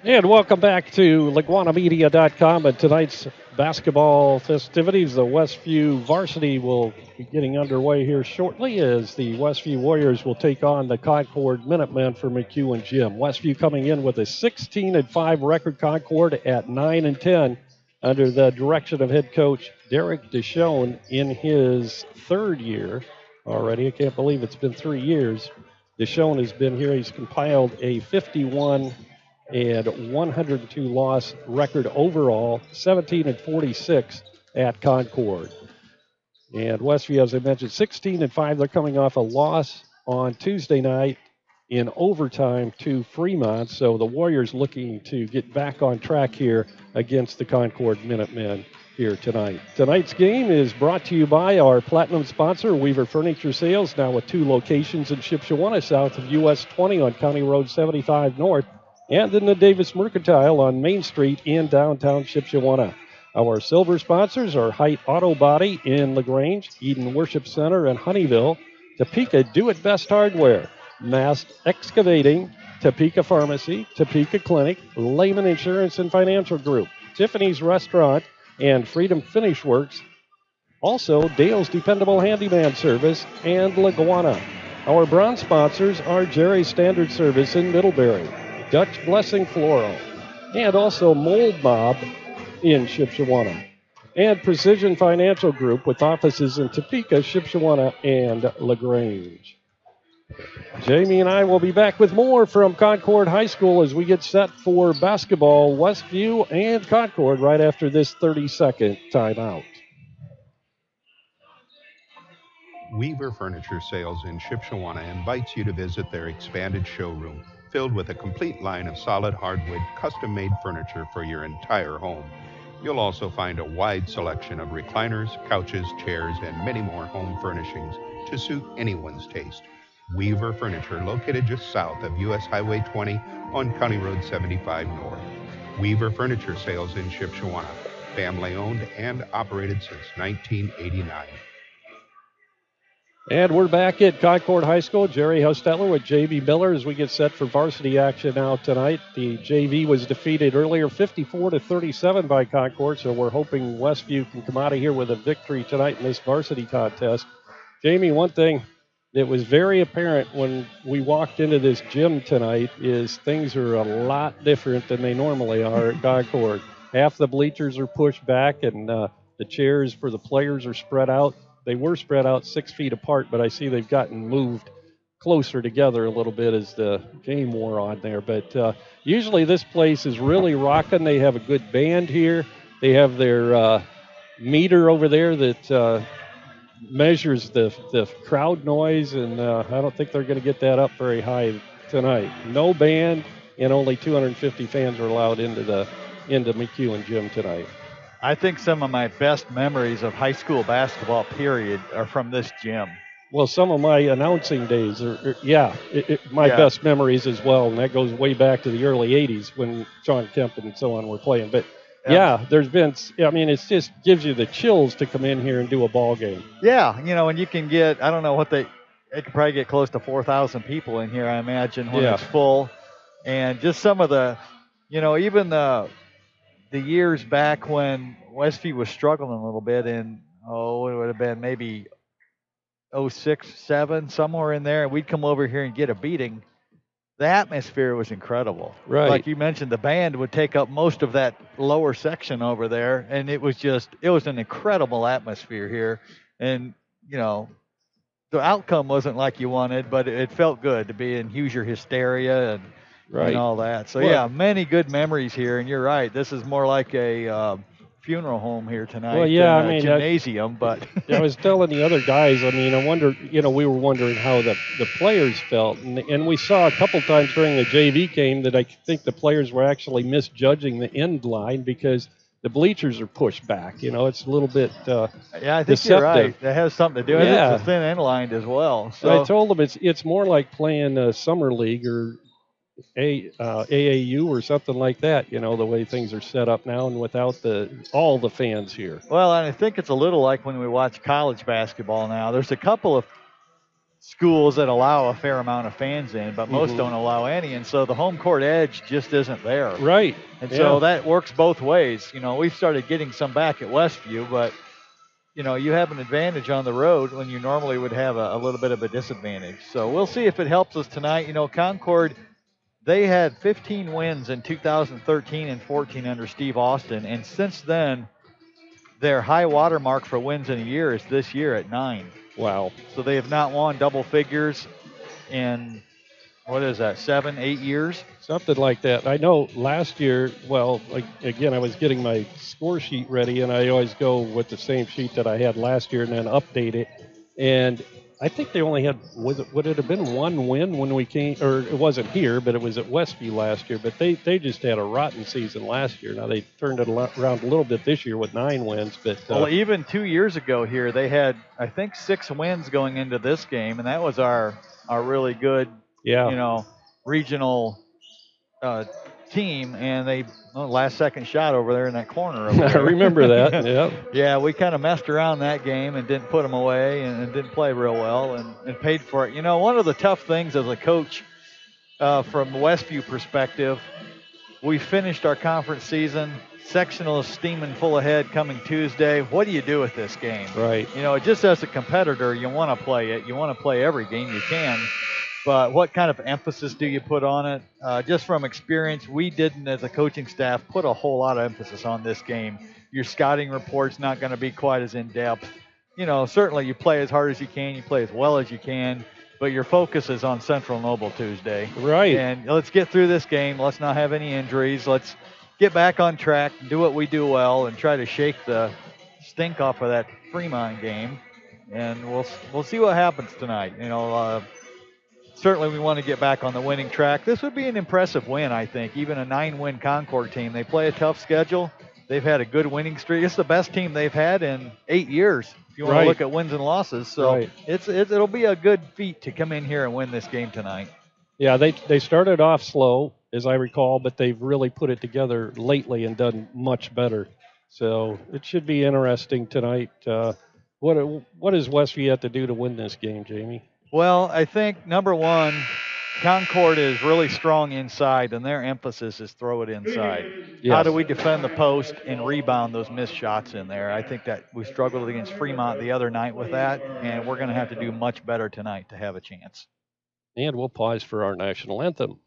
And welcome back to LaGuanaMedia.com and tonight's basketball festivities. The Westview Varsity will be getting underway here shortly as the Westview Warriors will take on the Concord Minutemen for McHugh and Jim. Westview coming in with a 16-5 record, Concord at 9-10 under the direction of head coach Derek Deschone in his third year already. I can't believe it's been 3 years. Deschone has been here. He's compiled a 51 and 102 loss record overall, 17-46 at Concord. And Westview, as I mentioned, 16-5. They're coming off a loss on Tuesday night in overtime to Fremont. So the Warriors looking to get back on track here against the Concord Minutemen here tonight. Tonight's game is brought to you by our platinum sponsor, Weaver Furniture Sales, now with 2 locations in Shipshewana, south of US 20 on County Road 75 North, and in the Davis Mercantile on Main Street in downtown Shipshewana. Our silver sponsors are Height Auto Body in LaGrange, Eden Worship Center in Honeyville, Topeka Do It Best Hardware, Mast Excavating, Topeka Pharmacy, Topeka Clinic, Lehman Insurance and Financial Group, Tiffany's Restaurant, and Freedom Finish Works. Also, Dale's Dependable Handyman Service and LaGwana. Our bronze sponsors are Jerry's Standard Service in Middlebury, Dutch Blessing Floral, and also Mold Mob in Shipshewana, and Precision Financial Group with offices in Topeka, Shipshewana, and LaGrange. Jamie and I will be back with more from Concord High School as we get set for basketball, Westview and Concord, right after this 30-second timeout. Weaver Furniture Sales in Shipshewana invites you to visit their expanded showroom, filled with a complete line of solid hardwood, custom-made furniture for your entire home. You'll also find a wide selection of recliners, couches, chairs, and many more home furnishings to suit anyone's taste. Weaver Furniture, located just south of US Highway 20 on County Road 75 North. Weaver Furniture Sales in Shipshewana, family-owned and operated since 1989. And we're back at Concord High School. Jerry Hostetler with JV Miller as we get set for varsity action now tonight. The JV was defeated earlier 54-37 by Concord, so we're hoping Westview can come out of here with a victory tonight in this varsity contest. Jamie, one thing that was very apparent when we walked into this gym tonight is things are a lot different than they normally are at Concord. Half the bleachers are pushed back and the chairs for the players are spread out. They were spread out 6 feet apart, but I see they've gotten moved closer together a little bit as the game wore on there. But usually this place is really rocking. They have a good band here. They have their meter over there that measures the crowd noise, and I don't think they're going to get that up very high tonight. No band, and only 250 fans are allowed into McHugh and Jim tonight. I think some of my best memories of high school basketball, period, are from this gym. Well, some of my announcing days my best memories as well, and that goes way back to the early 80s when Sean Kemp and so on were playing. But, there's been, it just gives you the chills to come in here and do a ball game. Yeah, and you can get, I don't know what it could probably get close to 4,000 people in here, I imagine, when it's full. And just some of the, even the years back when Westview was struggling a little bit in, it would have been maybe 06, 07, somewhere in there, and we'd come over here and get a beating. The atmosphere was incredible. Right. Like you mentioned, the band would take up most of that lower section over there, and it was an incredible atmosphere here. And, the outcome wasn't like you wanted, but it felt good to be in Hoosier hysteria and all that. So, many good memories here, and you're right. This is more like a funeral home here tonight. Well, yeah, than a gymnasium, but I was telling the other guys, I wonder, we were wondering how the players felt, and we saw a couple times during the JV game that I think the players were actually misjudging the end line because the bleachers are pushed back. It's a little bit I think deceptive. You're right. That has something to do with it. It's thin end lined as well. So I told them it's more like playing summer league or AAU or something like that, the way things are set up now and without all the fans here. Well, and I think it's a little like when we watch college basketball now. There's a couple of schools that allow a fair amount of fans in, but most don't allow any. And so the home court edge just isn't there. Right. And so that works both ways. We've started getting some back at Westview, but you have an advantage on the road when you normally would have a little bit of a disadvantage. So we'll see if it helps us tonight. Concord, they had 15 wins in 2013 and 14 under Steve Austin. And since then, their high water mark for wins in a year is this year at 9. Wow. So they have not won double figures in, 7, 8 years? Something like that. I know last year, again, I was getting my score sheet ready, and I always go with the same sheet that I had last year and then update it. And I think they only had, would it have been one win when we came, or it wasn't here, but it was at Westview last year. But they just had a rotten season last year. Now they turned it around a little bit this year with 9 wins. But even 2 years ago here, they had, I think, 6 wins going into this game, and that was our really good, regional team, and they last second shot over there in that corner. I remember that. Yeah. Yeah, we kind of messed around that game and didn't put them away and didn't play real well and paid for it. One of the tough things as a coach from Westview perspective, we finished our conference season. Sectional is steaming full ahead coming Tuesday. What do you do with this game? Right. Just as a competitor, you want to play it. You want to play every game you can. But what kind of emphasis do you put on it? Just from experience, we didn't, as a coaching staff, put a whole lot of emphasis on this game. Your scouting report's not going to be quite as in-depth. Certainly you play as hard as you can, you play as well as you can, but your focus is on Central Noble Tuesday. Right. And let's get through this game. Let's not have any injuries. Let's get back on track, do what we do well, and try to shake the stink off of that Fremont game. And we'll see what happens tonight. Certainly we want to get back on the winning track. This would be an impressive win, I think. Even a 9-win Concord team. They play a tough schedule. They've had a good winning streak. It's the best team they've had in 8 years, if you want to look at wins and losses. So it'll be a good feat to come in here and win this game tonight. Yeah, they started off slow, as I recall, but they've really put it together lately and done much better. So it should be interesting tonight. What does Westview have to do to win this game, Jamie? Well, I think, number one, Concord is really strong inside, and their emphasis is throw it inside. Yes. How do we defend the post and rebound those missed shots in there? I think that we struggled against Fremont the other night with that, and we're going to have to do much better tonight to have a chance. And we'll pause for our national anthem.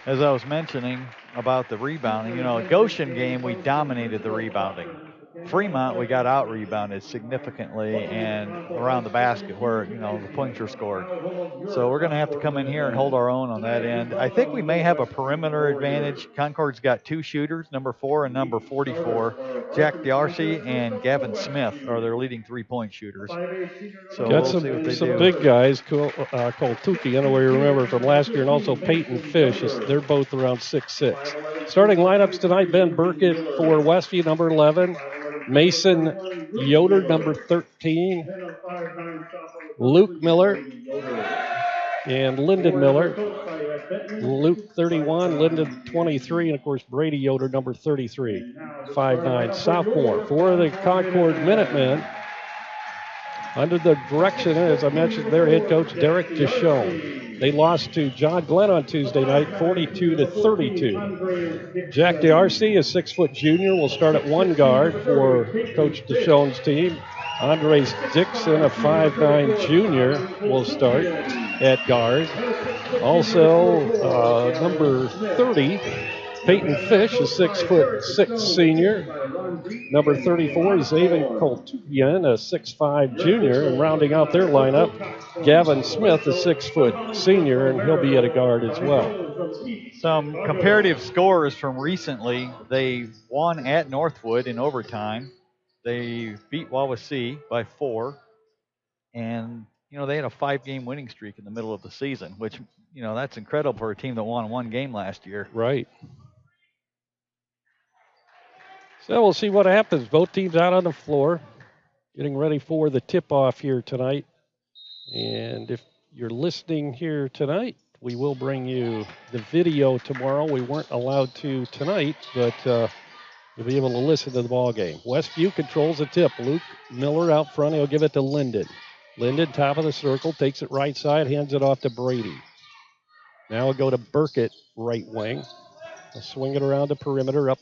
As I was mentioning about the rebounding, Goshen game, we dominated the rebounding. Fremont, we got out-rebounded significantly and around the basket where, the points were scored. So we're going to have to come in here and hold our own on that end. I think we may have a perimeter advantage. Concord's got 2 shooters, number 4 and number 44. Jack D'Arcy and Gavin Smith are their leading 3-point shooters. So got some big guys, Cole Tukey, anyway, remember from last year, and also Peyton Fish. They're both around 6'6". Starting lineups tonight, Ben Burkett for Westview, number 11. Mason Yoder, number 13. Luke Miller and Lyndon Miller. Luke, 31, Lyndon, 23, and, of course, Brady Yoder, number 33, 5'9", sophomore. For the Concord Minutemen, under the direction, as I mentioned, their head coach, Derek Deshone. They lost to John Glenn on Tuesday night, 42-32. Jack D'Arcy, a 6-foot junior, will start at 1 guard for Coach Deshone's team. Andres Dixon, a 5'9" junior, will start at guard. Also, number 30, Peyton Fish, a 6'6" senior. Number 34 is Avon Coltugian, a 6'5" junior. And rounding out their lineup, Gavin Smith, a 6' senior, and he'll be at a guard as well. Some comparative scores from recently. They won at Northwood in overtime. They beat Wawasee by 4. And, they had a 5-game winning streak in the middle of the season, which, that's incredible for a team that won 1 game last year. Right. So we'll see what happens. Both teams out on the floor, getting ready for the tip-off here tonight. And if you're listening here tonight, we will bring you the video tomorrow. We weren't allowed to tonight, but you'll be able to listen to the ball game. Westview controls the tip. Luke Miller out front. He'll give it to Linden. Linden, top of the circle, takes it right side, hands it off to Brady. Now we'll go to Burkett, right wing. We'll swing it around the perimeter, up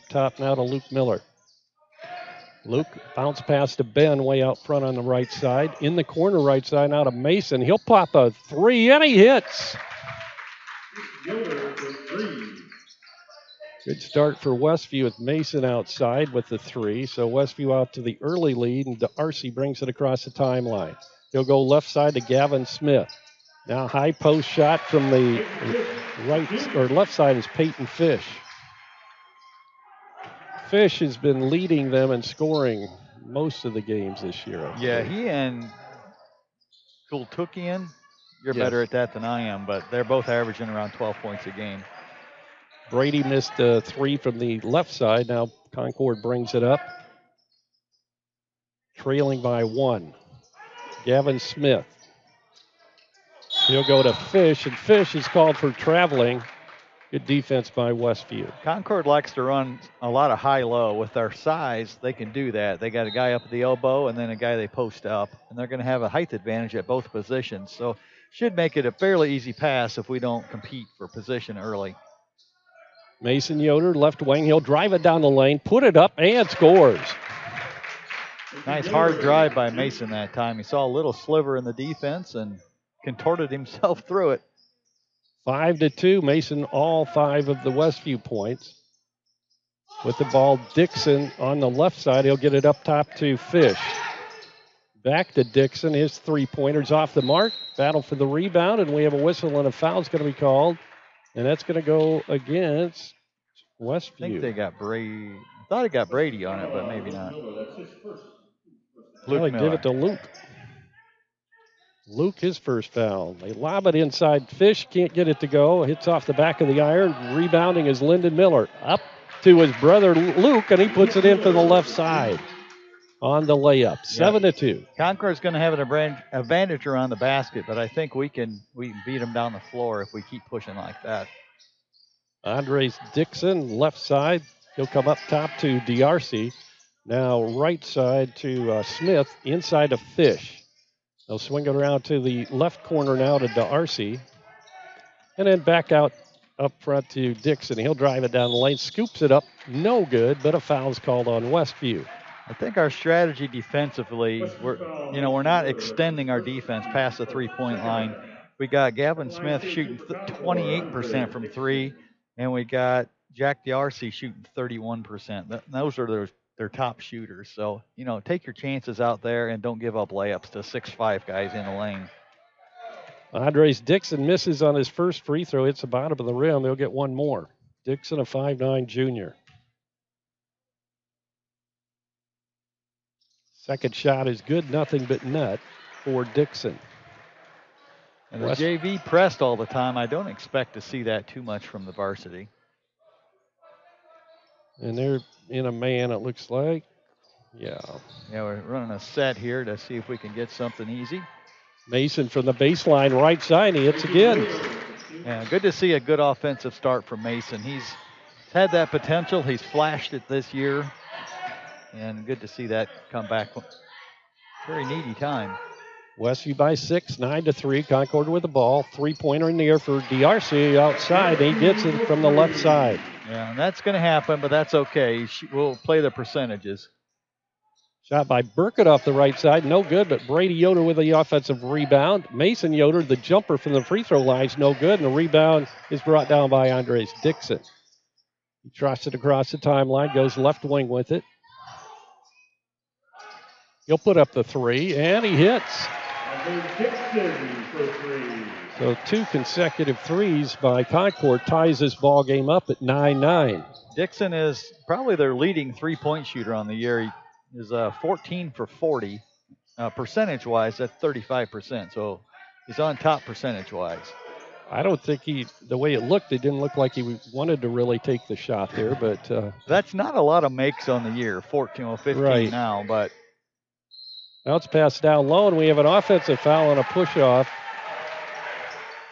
top now to Luke Miller. Luke bounce pass to Ben way out front on the right side. In the corner right side now to Mason. He'll pop a 3 and he hits. Good start for Westview with Mason outside with the 3. So Westview out to the early lead, and D'Arcy brings it across the timeline. He'll go left side to Gavin Smith. Now high post shot from the right or left side is Peyton Fish. Fish has been leading them in scoring most of the games this year. Yeah, he and Kultukian, you're better at that than I am, but they're both averaging around 12 points a game. Brady missed a 3 from the left side. Now Concord brings it up. Trailing by 1. Gavin Smith. He'll go to Fish, and Fish is called for traveling. Good defense by Westview. Concord likes to run a lot of high-low. With their size, they can do that. They got a guy up at the elbow and then a guy they post up, and they're going to have a height advantage at both positions. So should make it a fairly easy pass if we don't compete for position early. Mason Yoder, left wing. He'll drive it down the lane, put it up, and scores. Nice hard drive by Mason that time. He saw a little sliver in the defense and contorted himself through it. 5-2. Mason all 5 of the Westview points. With the ball, Dixon on the left side. He'll get it up top to Fish. Back to Dixon. His 3-pointer's off the mark. Battle for the rebound, and we have a whistle and a foul's going to be called. And that's going to go against Westview. I think they got Brady. I thought it got Brady on it, but maybe not. Luke Miller. Give it to Luke. Luke, his first foul. They lob it inside. Fish can't get it to go. Hits off the back of the iron. Rebounding is Lyndon Miller. Up to his brother Luke, and he puts it in from the left side on the layup. 7-2. Concord's going to have an advantage around the basket, but I think we can beat them down the floor if we keep pushing like that. Andres Dixon, left side. He'll come up top to D'Arcy. Now right side to Smith, inside to Fish. They'll swing it around to the left corner now to D'Arcy. And then back out up front to Dixon. He'll drive it down the lane, scoops it up. No good, but a foul's called on Westview. I think our strategy defensively, we're not extending our defense past the 3-point line. We got Gavin Smith shooting 28% from 3, and we got Jack D'Arcy shooting 31%. Those are their top shooters. So, take your chances out there and don't give up layups to 6'5" guys in the lane. Andres Dixon misses on his first free throw, hits the bottom of the rim. He'll get one more. Dixon, a 5'9" junior. Second shot is good, nothing but net for Dixon. And the JV pressed all the time. I don't expect to see that too much from the varsity. And they're in a man, it looks like. Yeah, we're running a set here to see if we can get something easy. Mason from the baseline right side, he hits again. Yeah, good to see a good offensive start from Mason. He's had that potential. He's flashed it this year. And good to see that come back. Very needy time. Westview by 6, 9-3. Concord with the ball. 3-pointer in the air for D'Arcy outside. He gets it from the left side. Yeah, and that's going to happen, but that's okay. We'll play the percentages. Shot by Burkett off the right side, no good, but Brady Yoder with the offensive rebound. Mason Yoder, the jumper from the free throw line, is no good, and the rebound is brought down by Andres Dixon. He trusts it across the timeline, goes left wing with it. He'll put up the three, and he hits. So 2 consecutive threes by Concord ties this ball game up at 9-9. Dixon is probably their leading three-point shooter on the year. He is 14 for 40. Percentage-wise, that's 35%. So he's on top percentage-wise. I don't think the way it looked, it didn't look like he wanted to really take the shot there, but. That's not a lot of makes on the year, 14 or 15 right now, but. Now it's passed down low, and we have an offensive foul on a push-off.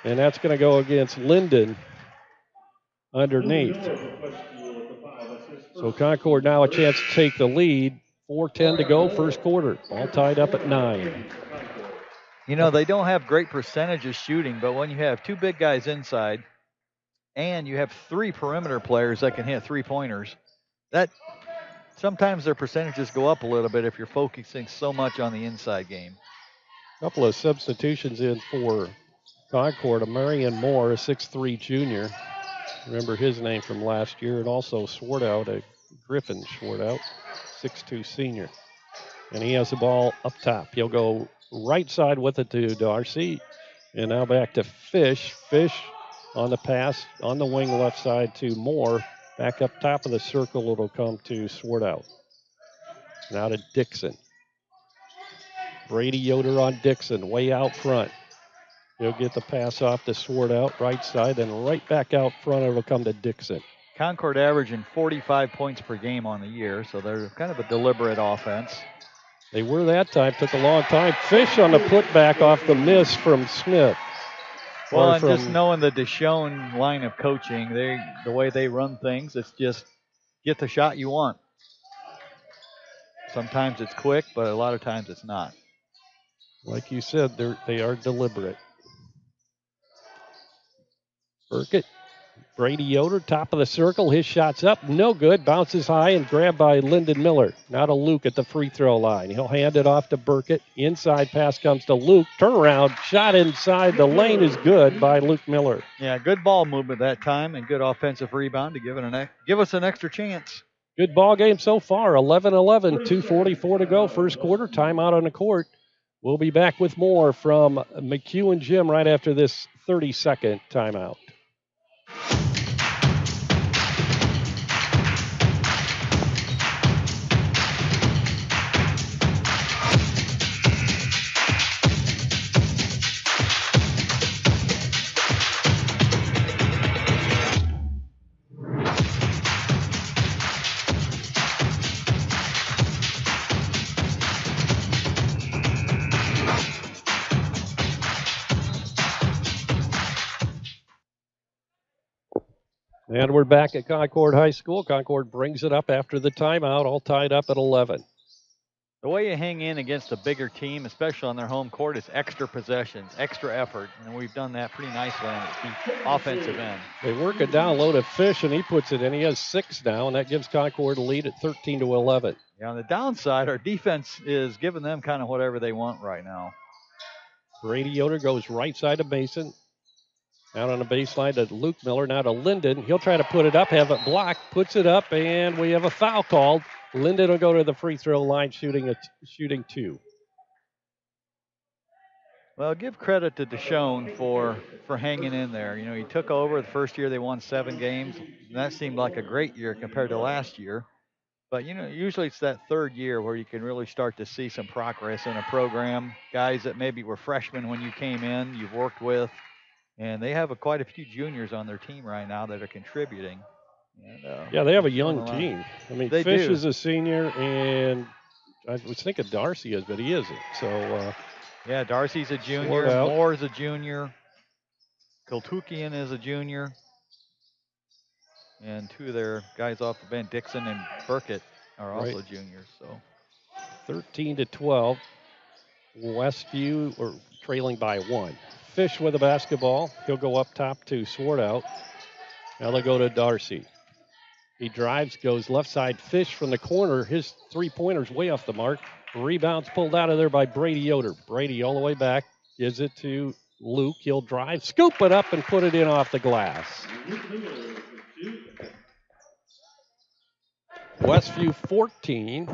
And that's going to go against Linden underneath. So Concord now a chance to take the lead. 4:10 to go, first quarter. All tied up at 9. You know, they don't have great percentages shooting, but when you have 2 big guys inside and you have 3 perimeter players that can hit three-pointers, that sometimes their percentages go up a little bit if you're focusing so much on the inside game. A couple of substitutions in for Concord. A Marion Moore, a 6'3 junior. Remember his name from last year. And also Swartout, a Griffin Swartout, 6'2 senior. And he has the ball up top. He'll go right side with it to Darcy. And now back to Fish. Fish on the pass on the wing left side to Moore. Back up top of the circle, it'll come to Swartout. Now to Dixon. Brady Yoder on Dixon, way out front. He'll get the pass off to Swartout, right side, then right back out front, it'll come to Dixon. Concord averaging 45 points per game on the year, so they're kind of a deliberate offense. They were that time, took a long time. Fish on the putback off the miss from Smith. Well, and just knowing the Deshaun line of coaching, the way they run things, it's just get the shot you want. Sometimes it's quick, but a lot of times it's not. Like you said, they are deliberate. Burkett, Brady Yoder, top of the circle. His shot's up, no good. Bounces high and grabbed by Lyndon Miller. Now to Luke at the free throw line. He'll hand it off to Burkett. Inside pass comes to Luke. Turnaround shot inside the lane is good by Luke Miller. Yeah, good ball movement that time and good offensive rebound to give us an extra chance. Good ball game so far. 11-11, 2:44 to go. First quarter. Timeout on the court. We'll be back with more from McEwen Gym right after this 30-second timeout. And we're back at Concord High School. Concord brings it up after the timeout, all tied up at 11. The way you hang in against a bigger team, especially on their home court, is extra possessions, extra effort. And we've done that pretty nicely on the offensive end. They work it down low to Fish, and he puts it in. He has 6 now, and that gives Concord a lead at 13-11. Yeah, on the downside, our defense is giving them kind of whatever they want right now. Brady Yoder goes right side to Mason. Out on the baseline to Luke Miller, now to Linden. He'll try to put it up, have it blocked, puts it up, and we have a foul called. Linden will go to the free throw line shooting 2. Well, give credit to Deshaun for hanging in there. You know, he took over the first year. They won 7 games. And that seemed like a great year compared to last year. But, you know, usually it's that third year where you can really start to see some progress in a program. Guys that maybe were freshmen when you came in, you've worked with. And they have quite a few juniors on their team right now that are contributing. And, yeah, they have a young team. I mean, Fish do. is a senior, and I was thinking Darcy is, but he isn't. So, yeah, Darcy's a junior. Moore's a junior. Kiltukian is a junior. And 2 of their guys off the bench, Dixon and Burkett, are also juniors. So 13-12. Westview or trailing by 1. Fish with the basketball. He'll go up top to Swartout. Now they'll go to Darcy. He drives, goes left side, Fish from the corner. His three-pointer's way off the mark. Rebound's pulled out of there by Brady Yoder. Brady all the way back, gives it to Luke. He'll drive, scoop it up, and put it in off the glass. Westview 14,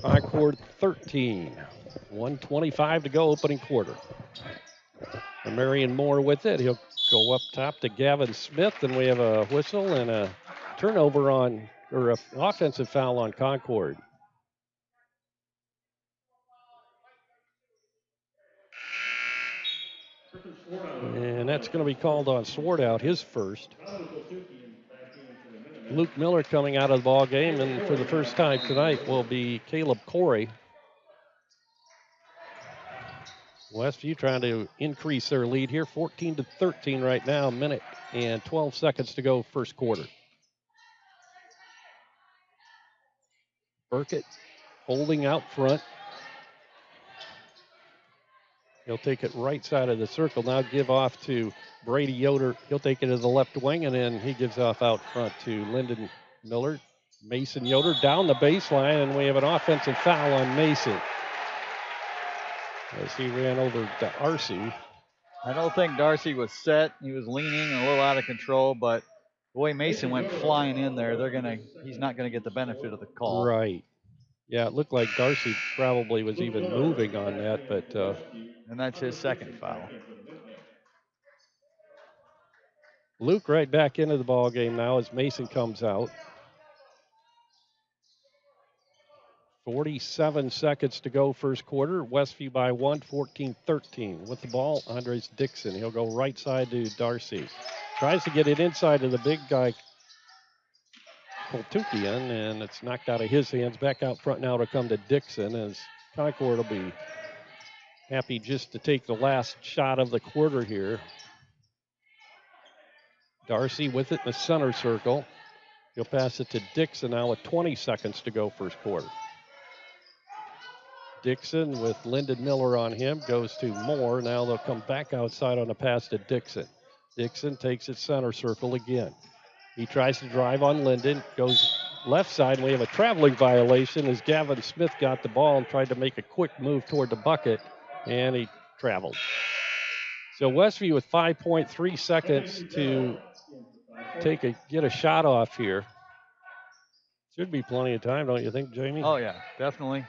Concord 13. 1:25 to go, opening quarter. And Marion Moore with it. He'll go up top to Gavin Smith, and we have a whistle and a turnover on, or an offensive foul on Concord. And that's going to be called on Swartout, his first. Luke Miller coming out of the ball game, and for the first time tonight will be Caleb Corey. Westview trying to increase their lead here, 14-13 right now, minute and 12 seconds to go, first quarter. Burkett holding out front. He'll take it right side of the circle. Now give off to Brady Yoder. He'll take it to the left wing, and then he gives off out front to Lyndon Miller. Mason Yoder down the baseline, and we have an offensive foul on Mason as he ran over Darcy. I don't think Darcy was set. He was leaning a little out of control, but the way Mason went flying in there, he's not gonna get the benefit of the call. Right. Yeah, it looked like Darcy probably was even moving on that, but and that's his second foul. Luke right back into the ball game now as Mason comes out. 47 seconds to go, first quarter. Westview by 1, 14-13. With the ball, Andres Dixon. He'll go right side to Darcy. Tries to get it inside to the big guy, Koltukian, and it's knocked out of his hands. Back out front now to come to Dixon, as Concord will be happy just to take the last shot of the quarter here. Darcy with it in the center circle. He'll pass it to Dixon now with 20 seconds to go, first quarter. Dixon with Lyndon Miller on him, goes to Moore. Now they'll come back outside on a pass to Dixon. Dixon takes it center circle again. He tries to drive on Lyndon, goes left side, and we have a traveling violation as Gavin Smith got the ball and tried to make a quick move toward the bucket, and he traveled. So Westview with 5.3 seconds to get a shot off here. Should be plenty of time, don't you think, Jamie? Oh, yeah, definitely.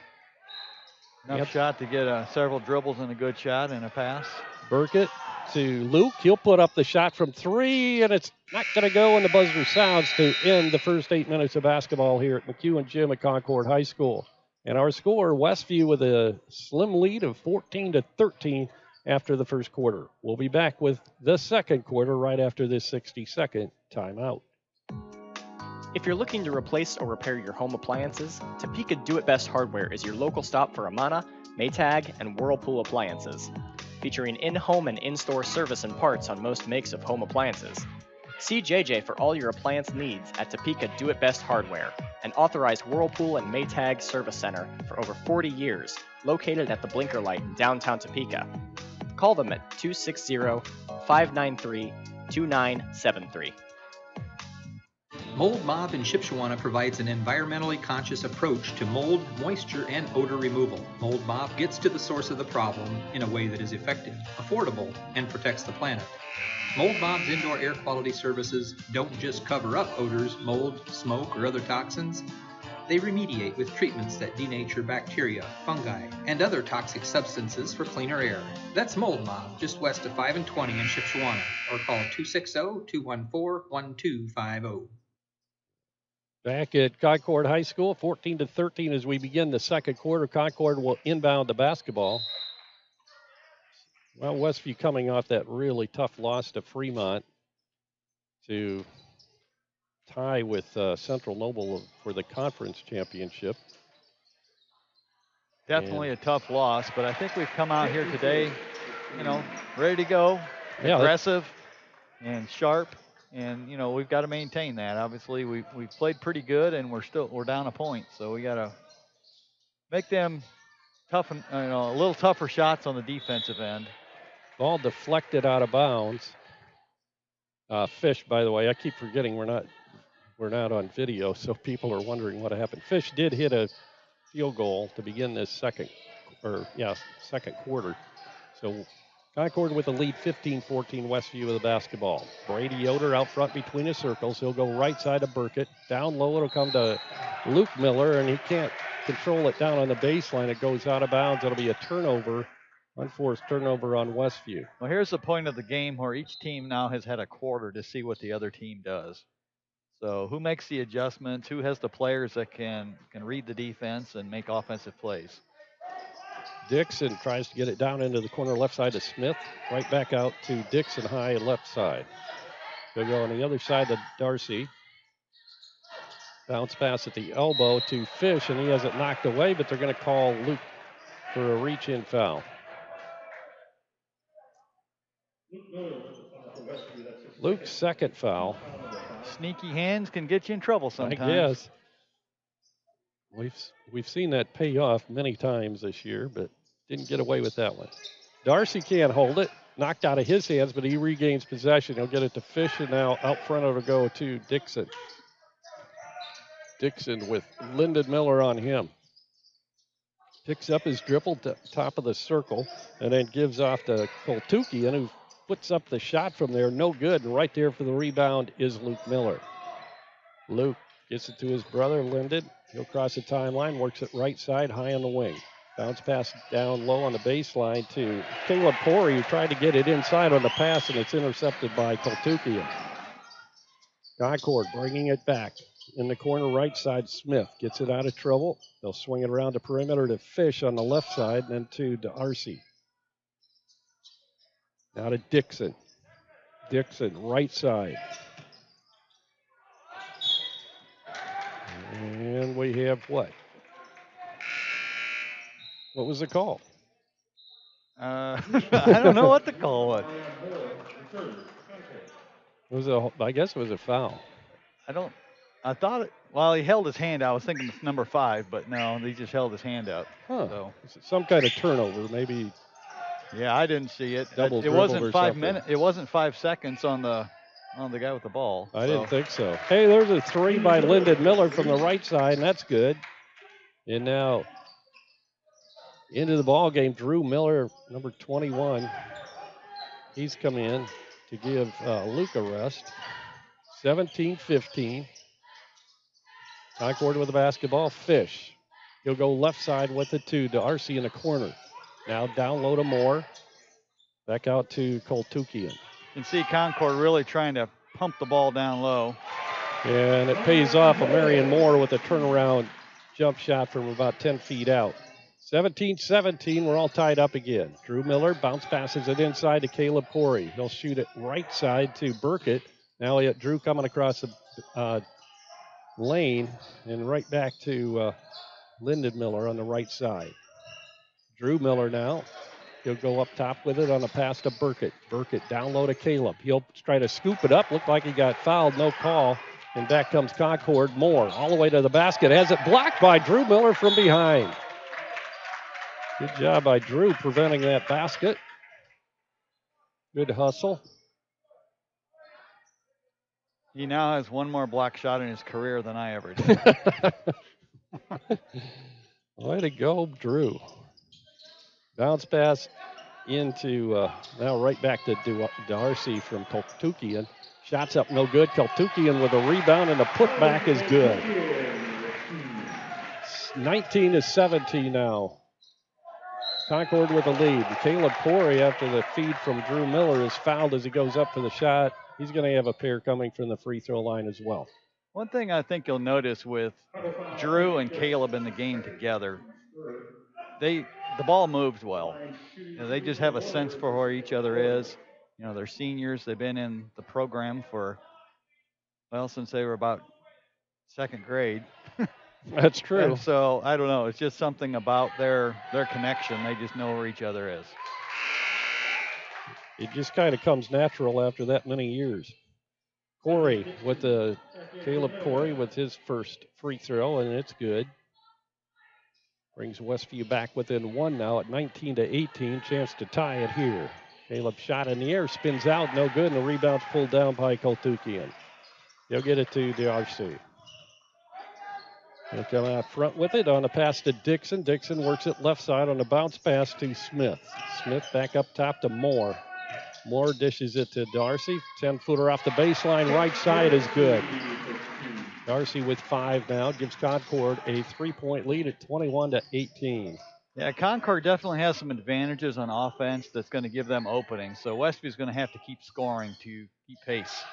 Enough shot to get several dribbles and a good shot and a pass. Burkett to Luke. He'll put up the shot from three, and it's not going to go, and the buzzer sounds to end the first 8 minutes of basketball here at McEwen Gym at Concord High School. And our score, Westview with a slim lead of 14-13 after the first quarter. We'll be back with the second quarter right after this 60-second timeout. If you're looking to replace or repair your home appliances, Topeka Do It Best Hardware is your local stop for Amana, Maytag, and Whirlpool appliances. Featuring in-home and in-store service and parts on most makes of home appliances. See JJ for all your appliance needs at Topeka Do It Best Hardware, an authorized Whirlpool and Maytag service center for over 40 years, located at the Blinker Light in downtown Topeka. Call them at 260-593-2973. Mold Mob in Shipshewana provides an environmentally conscious approach to mold, moisture, and odor removal. Mold Mob gets to the source of the problem in a way that is effective, affordable, and protects the planet. Mold Mob's indoor air quality services don't just cover up odors, mold, smoke, or other toxins. They remediate with treatments that denature bacteria, fungi, and other toxic substances for cleaner air. That's Mold Mob, just west of 5 and 20 in Shipshewana, or call 260-214-1250. Back at Concord High School, 14-13 as we begin the second quarter. Concord will inbound the basketball. Well, Westview coming off that really tough loss to Fremont to tie with Central Noble for the conference championship. Definitely a tough loss, but I think we've come out here today, ready to go, aggressive and sharp. And, we've got to maintain that. Obviously, we've played pretty good, and we're down a point. So we got to make them tough and, a little tougher shots on the defensive end. Ball deflected out of bounds. Fish, by the way, I keep forgetting we're not we're not on video, so people are wondering what happened. Fish did hit a field goal to begin this second quarter. So Concord with the lead, 15-14, Westview with the basketball. Brady Yoder out front between the circles. He'll go right side to Burkett. Down low, it'll come to Luke Miller, and he can't control it down on the baseline. It goes out of bounds. It'll be a turnover, unforced turnover on Westview. Well, here's the point of the game where each team now has had a quarter to see what the other team does. So who makes the adjustments? Who has the players that can read the defense and make offensive plays? Dixon tries to get it down into the corner left side to Smith. Right back out to Dixon high left side. They'll go on the other side to Darcy. Bounce pass at the elbow to Fish, and he has it knocked away, but they're going to call Luke for a reach-in foul. Luke's second foul. Sneaky hands can get you in trouble sometimes. I guess. We've seen that pay off many times this year, but didn't get away with that one. Darcy can't hold it. Knocked out of his hands, but he regains possession. He'll get it to Fish, and now out front it'll go to Dixon. Dixon with Lyndon Miller on him. Picks up his dribble to top of the circle, and then gives off to Koltukian, who puts up the shot from there. No good, and right there for the rebound is Luke Miller. Luke gets it to his brother, Lyndon. He'll cross the timeline, works it right side, high on the wing. Bounce pass down low on the baseline to Caleb Corey, who tried to get it inside on the pass, and it's intercepted by Koltukian. Concord bringing it back. In the corner right side, Smith gets it out of trouble. They'll swing it around the perimeter to Fish on the left side, and then to Darcy. Now to Dixon. Dixon, right side. And we have what? What was the call? I don't know what the call was. I guess it was a foul. I thought he held his hand out. I was thinking it's number 5, but no, he just held his hand out. Huh. So. Some kind of turnover, maybe. Yeah, I didn't see it. It wasn't 5 minutes. It wasn't 5 seconds on the guy with the ball. I didn't think so. Hey, there's a 3 by Lyndon Miller from the right side, and that's good. And now into the ball game, Drew Miller, number 21. He's come in to give Luke a rest. 17-15. Concord with the basketball. Fish. He'll go left side with it to Darcy in the corner. Now down low to Moore. Back out to Koltukian. You can see Concord really trying to pump the ball down low. And it pays off of Marion Moore with a turnaround jump shot from about 10 feet out. 17-17, we're all tied up again. Drew Miller bounce passes it inside to Caleb Corey. He'll shoot it right side to Burkett. Now Drew coming across the lane and right back to Lyndon Miller on the right side. Drew Miller now. He'll go up top with it on a pass to Burkett. Burkett down low to Caleb. He'll try to scoop it up. Looked like he got fouled. No call. And back comes Concord. Moore all the way to the basket. Has it blocked by Drew Miller from behind. Good job by Drew preventing that basket. Good hustle. He now has one more block shot in his career than I ever did. Way to go, Drew. Bounce pass into, now right back to Darcy from Koltukian. Shots up, no good. Koltukian with a rebound, and the putback is good. 19-17 now. Concord with the lead. Caleb Corey, after the feed from Drew Miller, is fouled as he goes up for the shot. He's going to have a pair coming from the free throw line as well. One thing I think you'll notice with Drew and Caleb in the game together, the ball moves well. They just have a sense for where each other is. They're seniors. They've been in the program since they were about second grade. That's true. And so, I don't know. It's just something about their connection. They just know where each other is. It just kind of comes natural after that many years. Caleb Corey with his first free throw, and it's good. Brings Westview back within 1 now at 19-18. Chance to tie it here. Caleb shot in the air, spins out, no good, and the rebound's pulled down by Koltukian. He'll get it to Darcy. He'll come out front with it on a pass to Dixon. Dixon works it left side on a bounce pass to Smith. Smith back up top to Moore. Moore dishes it to Darcy. 10-footer off the baseline. Right side is good. Darcy with 5 now gives Concord a 3-point lead at 21-18. Yeah, Concord definitely has some advantages on offense that's going to give them openings. So Westview's going to have to keep scoring to keep pace.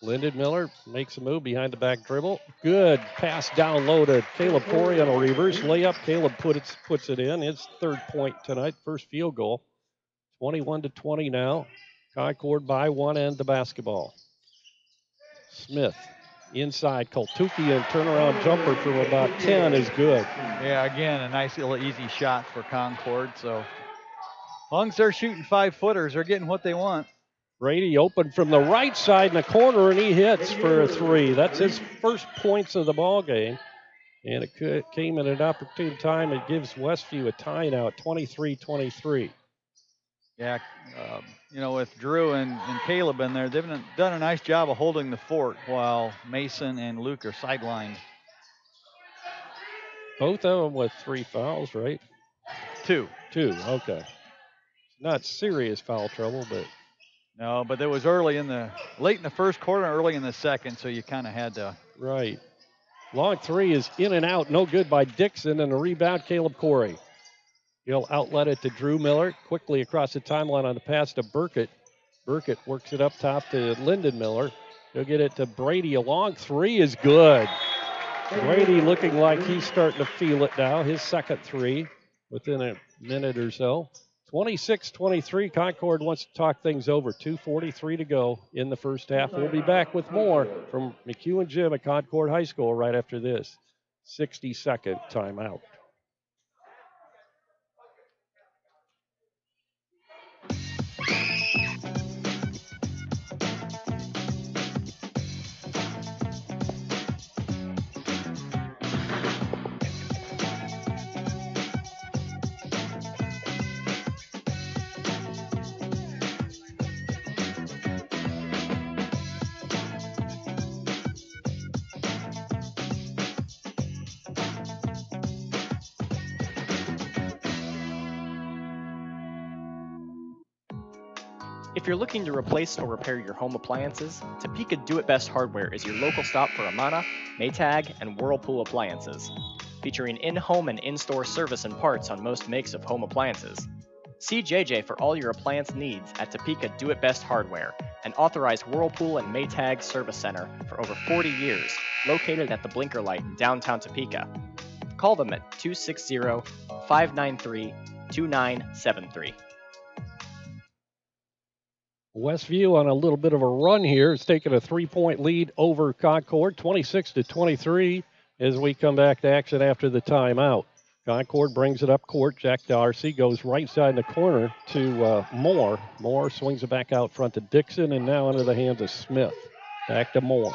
Lyndon Miller makes a move behind the back dribble. Good pass down low to Caleb Corey on a reverse layup. Caleb puts it in. His 3rd point tonight, first field goal. 21-20 now. Concord by 1 end the basketball. Smith inside. Koltuki and turnaround jumper from about 10 is good. Yeah, again, a nice little easy shot for Concord. So as long as they're shooting 5-footers, they're getting what they want. Brady open from the right side in the corner, and he hits for a 3. That's his first points of the ball game. And it came at an opportune time. It gives Westview a tie now at 23-23. Yeah, with Drew and Caleb in there, they've done a nice job of holding the fort while Mason and Luke are sidelined. Both of them with 3 fouls, right? 2. 2, okay. Not serious foul trouble, but. No, but it was late in the first quarter, early in the second, so you kind of had to. Right. Long 3 is in and out, no good by Dixon, and a rebound, Caleb Corey. He'll outlet it to Drew Miller, quickly across the timeline on the pass to Burkett. Burkett works it up top to Lyndon Miller. He'll get it to Brady. A long 3 is good. Brady looking like he's starting to feel it now. His second 3 within a minute or so. 26-23, Concord wants to talk things over. 2:43 to go in the first half. We'll be back with more from McHugh and Jim at Concord High School right after this 60-second timeout. If you're looking to replace or repair your home appliances, Topeka Do It Best Hardware is your local stop for Amana, Maytag, and Whirlpool appliances. Featuring in-home and in-store service and parts on most makes of home appliances. See JJ for all your appliance needs at Topeka Do It Best Hardware, an authorized Whirlpool and Maytag service center for over 40 years, located at the Blinker Light in downtown Topeka. Call them at 260-593-2973. Westview on a little bit of a run here. It's taken a 3-point lead over Concord, 26-23, as we come back to action after the timeout. Concord brings it up court. Jack Darcy goes right side in the corner to Moore. Moore swings it back out front to Dixon, and now into the hands of Smith. Back to Moore.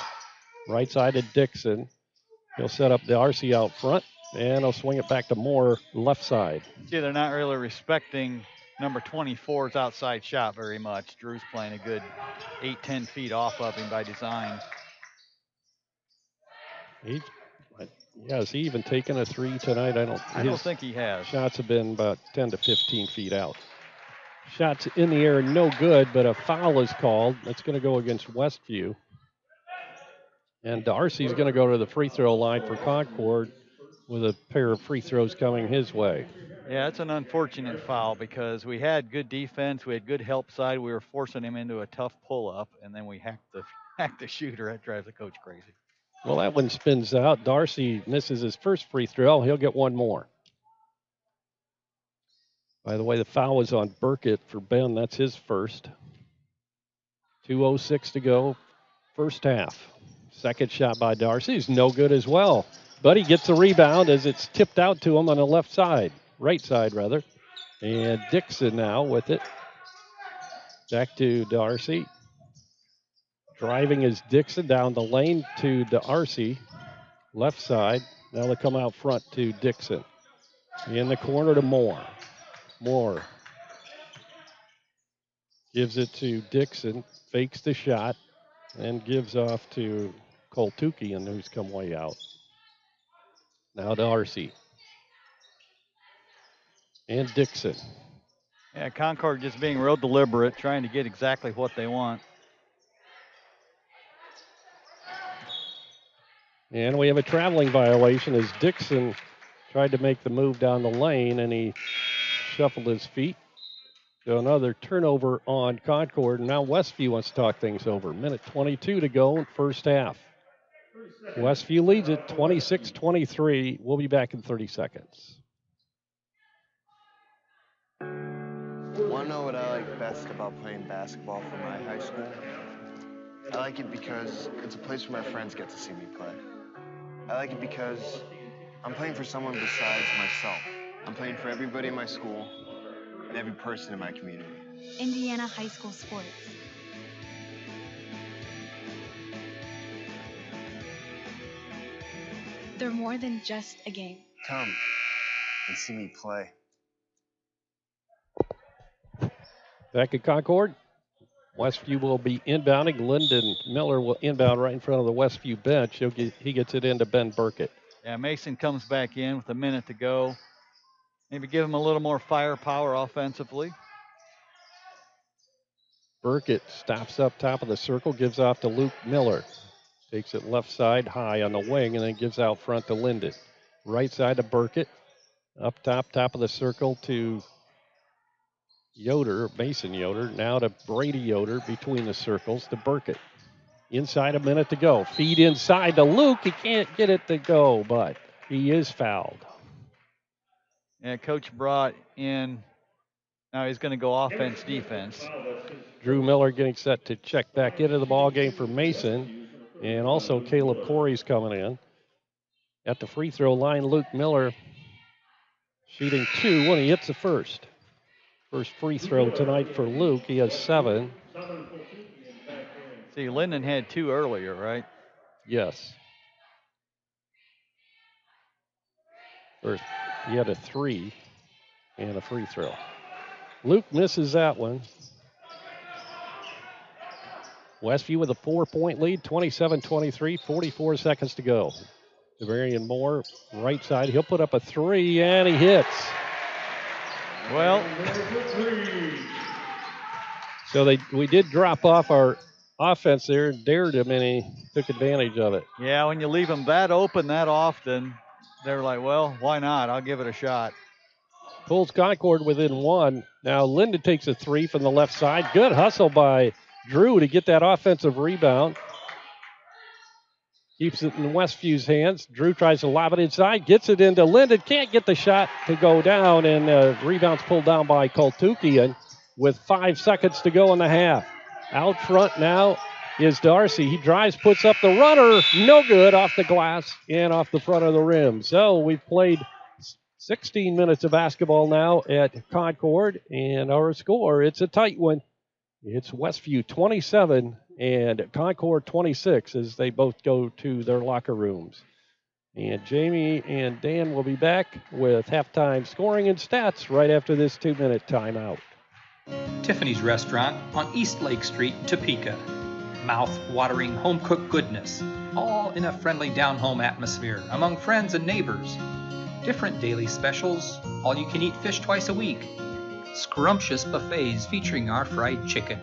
Right side to Dixon. He'll set up Darcy out front, and he'll swing it back to Moore left side. See, they're not really respecting number 24's outside shot very much. Drew's playing a good 8-10 feet off of him by design. Has he even taken a 3 tonight? I don't think he has. Shots have been about 10 to 15 feet out. Shots in the air, no good, but a foul is called. That's going to go against Westview. And Darcy's going to go to the free throw line for Concord with a pair of free throws coming his way. Yeah, it's an unfortunate foul because we had good defense, we had good help side, we were forcing him into a tough pull-up, and then we hacked the shooter. That drives the coach crazy. Well, that one spins out. Darcy misses his first free throw. He'll get one more. By the way, the foul was on Burkett for Ben. That's his first. 2:06 to go, first half. Second shot by Darcy is no good as well. But he gets a rebound as it's tipped out to him on the left side. Right side, rather. And Dixon now with it. Back to Darcy. Driving is Dixon down the lane to Darcy. Left side. Now they come out front to Dixon. In the corner to Moore. Moore gives it to Dixon. Fakes the shot and gives off to Koltukian, who's come way out. Now Darcy. And Dixon. Yeah, Concord just being real deliberate, trying to get exactly what they want. And we have a traveling violation as Dixon tried to make the move down the lane and he shuffled his feet. So another turnover on Concord. And now Westview wants to talk things over. Minute 22 to go, first half. Westview leads it 26-23. We'll be back in 30 seconds. Want to know what I like best about playing basketball for my high school? I like it because it's a place where my friends get to see me play. I like it because I'm playing for someone besides myself. I'm playing for everybody in my school and every person in my community. Indiana high school sports. They're more than just a game. Come and see me play. Back at Concord, Westview will be inbounding. Lyndon Miller will inbound right in front of the Westview bench. He gets it into Ben Burkett. Yeah, Mason comes back in with a minute to go. Maybe give him a little more firepower offensively. Burkett stops up top of the circle, gives off to Luke Miller. Takes it left side high on the wing and then gives out front to Linden. Right side to Burkett. Up top of the circle to Yoder, Mason Yoder. Now to Brady Yoder between the circles to Burkett. Inside, a minute to go. Feed inside to Luke. He can't get it to go, but he is fouled. Yeah, coach brought in, now he's going to go offense, defense. Drew Miller getting set to check back into the ball game for Mason. And also Caleb Corey's coming in. At the free throw line, Luke Miller shooting 2 when he hits the first. First free throw tonight for Luke. He has 7. See, Linden had 2 earlier, right? Yes. First, he had a 3 and a free throw. Luke misses that one. Westview with a 4-point lead, 27-23, 44 seconds to go. Devarian Moore, right side. He'll put up a 3, and he hits. Well, so we did drop off our offense there, dared him, and he took advantage of it. Yeah, when you leave them that open that often, they're like, well, why not? I'll give it a shot. Pulls Concord within 1. Now Linden takes a 3 from the left side. Good hustle by Drew to get that offensive rebound. Keeps it in Westview's hands. Drew tries to lob it inside, gets it into Linden. Can't get the shot to go down, and rebound's pulled down by Koltukian with 5 seconds to go in the half. Out front now is Darcy. He drives, puts up the runner. No good, off the glass and off the front of the rim. So we've played 16 minutes of basketball now at Concord, and our score, it's a tight one. It's Westview 27 and Concord 26 as they both go to their locker rooms. And Jamie and Dan will be back with halftime scoring and stats right after this 2-minute timeout. Tiffany's Restaurant on East Lake Street, Topeka. Mouth-watering home-cooked goodness, all in a friendly down-home atmosphere among friends and neighbors. Different daily specials, all-you-can-eat fish twice a week. Scrumptious buffets featuring our fried chicken.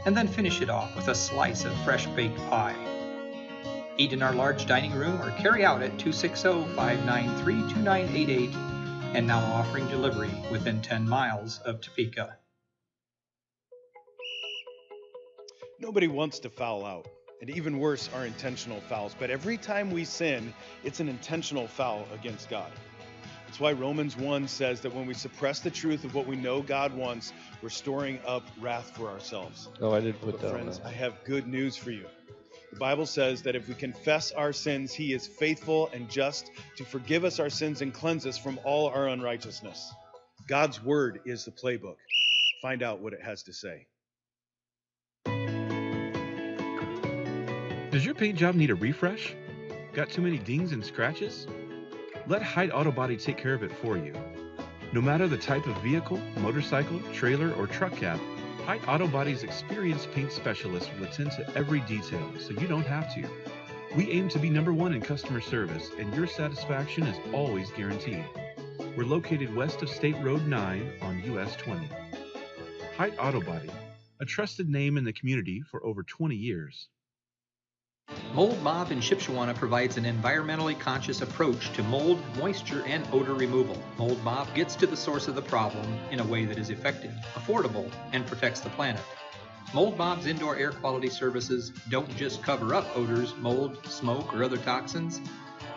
And then finish it off with a slice of fresh-baked pie. Eat in our large dining room or carry out at 260-593-2988 and now offering delivery within 10 miles of Topeka. Nobody wants to foul out, and even worse are intentional fouls. But every time we sin, it's an intentional foul against God. That's why Romans 1 says that when we suppress the truth of what we know God wants, we're storing up wrath for ourselves. Oh, I didn't put that on. Friends, I have good news for you. The Bible says that if we confess our sins, he is faithful and just to forgive us our sins and cleanse us from all our unrighteousness. God's word is the playbook. Find out what it has to say. Does your paint job need a refresh? Got too many dings and scratches? Let Hyde Auto Body take care of it for you. No matter the type of vehicle, motorcycle, trailer, or truck cab, Hyde Auto Body's experienced paint specialists will attend to every detail so you don't have to. We aim to be #1 in customer service, and your satisfaction is always guaranteed. We're located west of State Road 9 on US 20. Height Auto Body, a trusted name in the community for over 20 years. Mold Mob in Shipshewana provides an environmentally conscious approach to mold, moisture, and odor removal. Mold Mob gets to the source of the problem in a way that is effective, affordable, and protects the planet. Mold Mob's indoor air quality services don't just cover up odors, mold, smoke, or other toxins.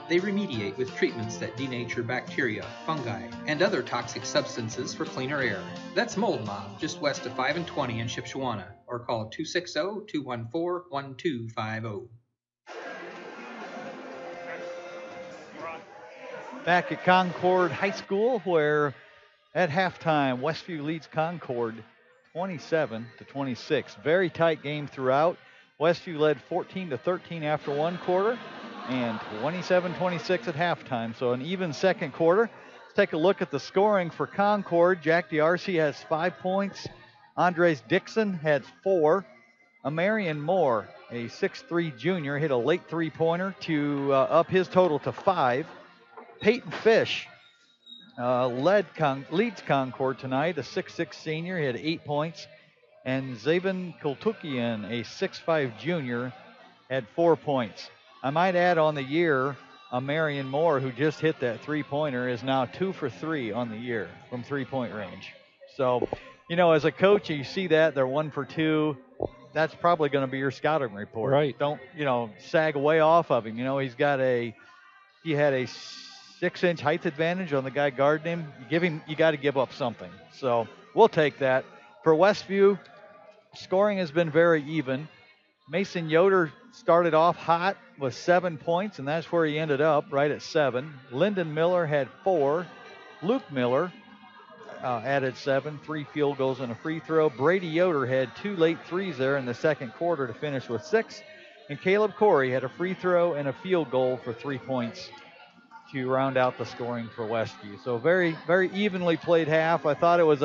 They remediate with treatments that denature bacteria, fungi, and other toxic substances for cleaner air. That's Mold Mob, just west of 5 and 20 in Shipshewana, or call 260-214-1250. Back at Concord High School, where at halftime, Westview leads Concord 27-26. Very tight game throughout. Westview led 14-13 after one quarter and 27-26 at halftime. So an even second quarter. Let's take a look at the scoring for Concord. Jack D'Arcy has 5 points. Andres Dixon had 4. Amarian Moore, a 6'3 junior, hit a late three-pointer to up his total to 5. Peyton Fish leads Concord tonight, a 6'6 senior. He had 8 points. And Zaven Kultukian, a 6'5 junior, had 4 points. I might add on the year, Marion Moore, who just hit that three-pointer, is now 2 for 3 on the year from three-point range. So, as a coach, you see that, they're 1 for 2. That's probably going to be your scouting report. Right. Don't, sag away off of him. He had a 6-inch height advantage on the guy guarding him. You got to give up something. So we'll take that. For Westview, scoring has been very even. Mason Yoder started off hot with 7 points, and that's where he ended up, right at 7. Lyndon Miller had 4. Luke Miller added 7, 3 field goals and a free throw. Brady Yoder had 2 late threes there in the second quarter to finish with 6. And Caleb Corey had a free throw and a field goal for 3 points to round out the scoring for Westview. So very, very evenly played half. I thought it was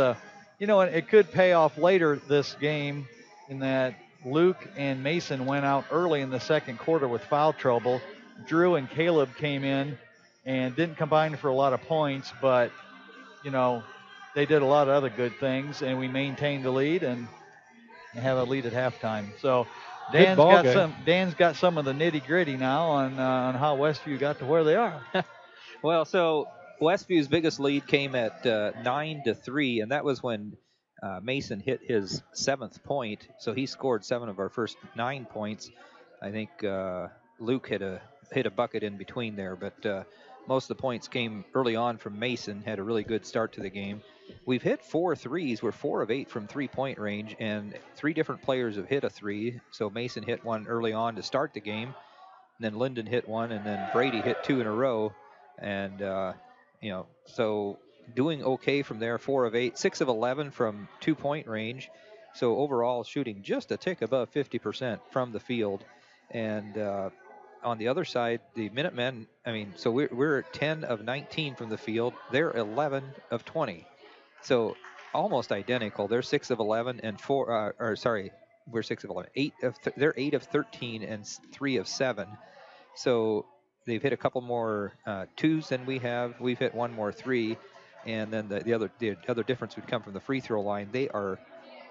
it could pay off later this game in that Luke and Mason went out early in the second quarter with foul trouble. Drew and Caleb came in and didn't combine for a lot of points, but, they did a lot of other good things, and we maintained the lead and have a lead at halftime. So Dan's got some of the nitty-gritty now on how Westview got to where they are. Well, so Westview's biggest lead came at 9-3, and that was when Mason hit his 7th point. So he scored 7 of our first 9 points. I think Luke hit a bucket in between there, but most of the points came early on from Mason. Had a really good start to the game. We've hit 4 threes. We're 4 of 8 from three-point range, and 3 different players have hit a 3. So Mason hit one early on to start the game, and then Lyndon hit one, and then Brady hit 2 in a row. And, so doing okay from there, 4 of 8, 6 of 11 from 2-point range. So overall shooting just a tick above 50% from the field. And on the other side, the Minutemen, so we're 10 of 19 from the field. They're 11 of 20. So almost identical. They're 6 of 11 and 4, we're 6 of 11. They're 8 of 13 and 3 of 7. So they've hit a couple more 2s than we have. We've hit 1 more 3, and then the other difference would come from the free throw line. They are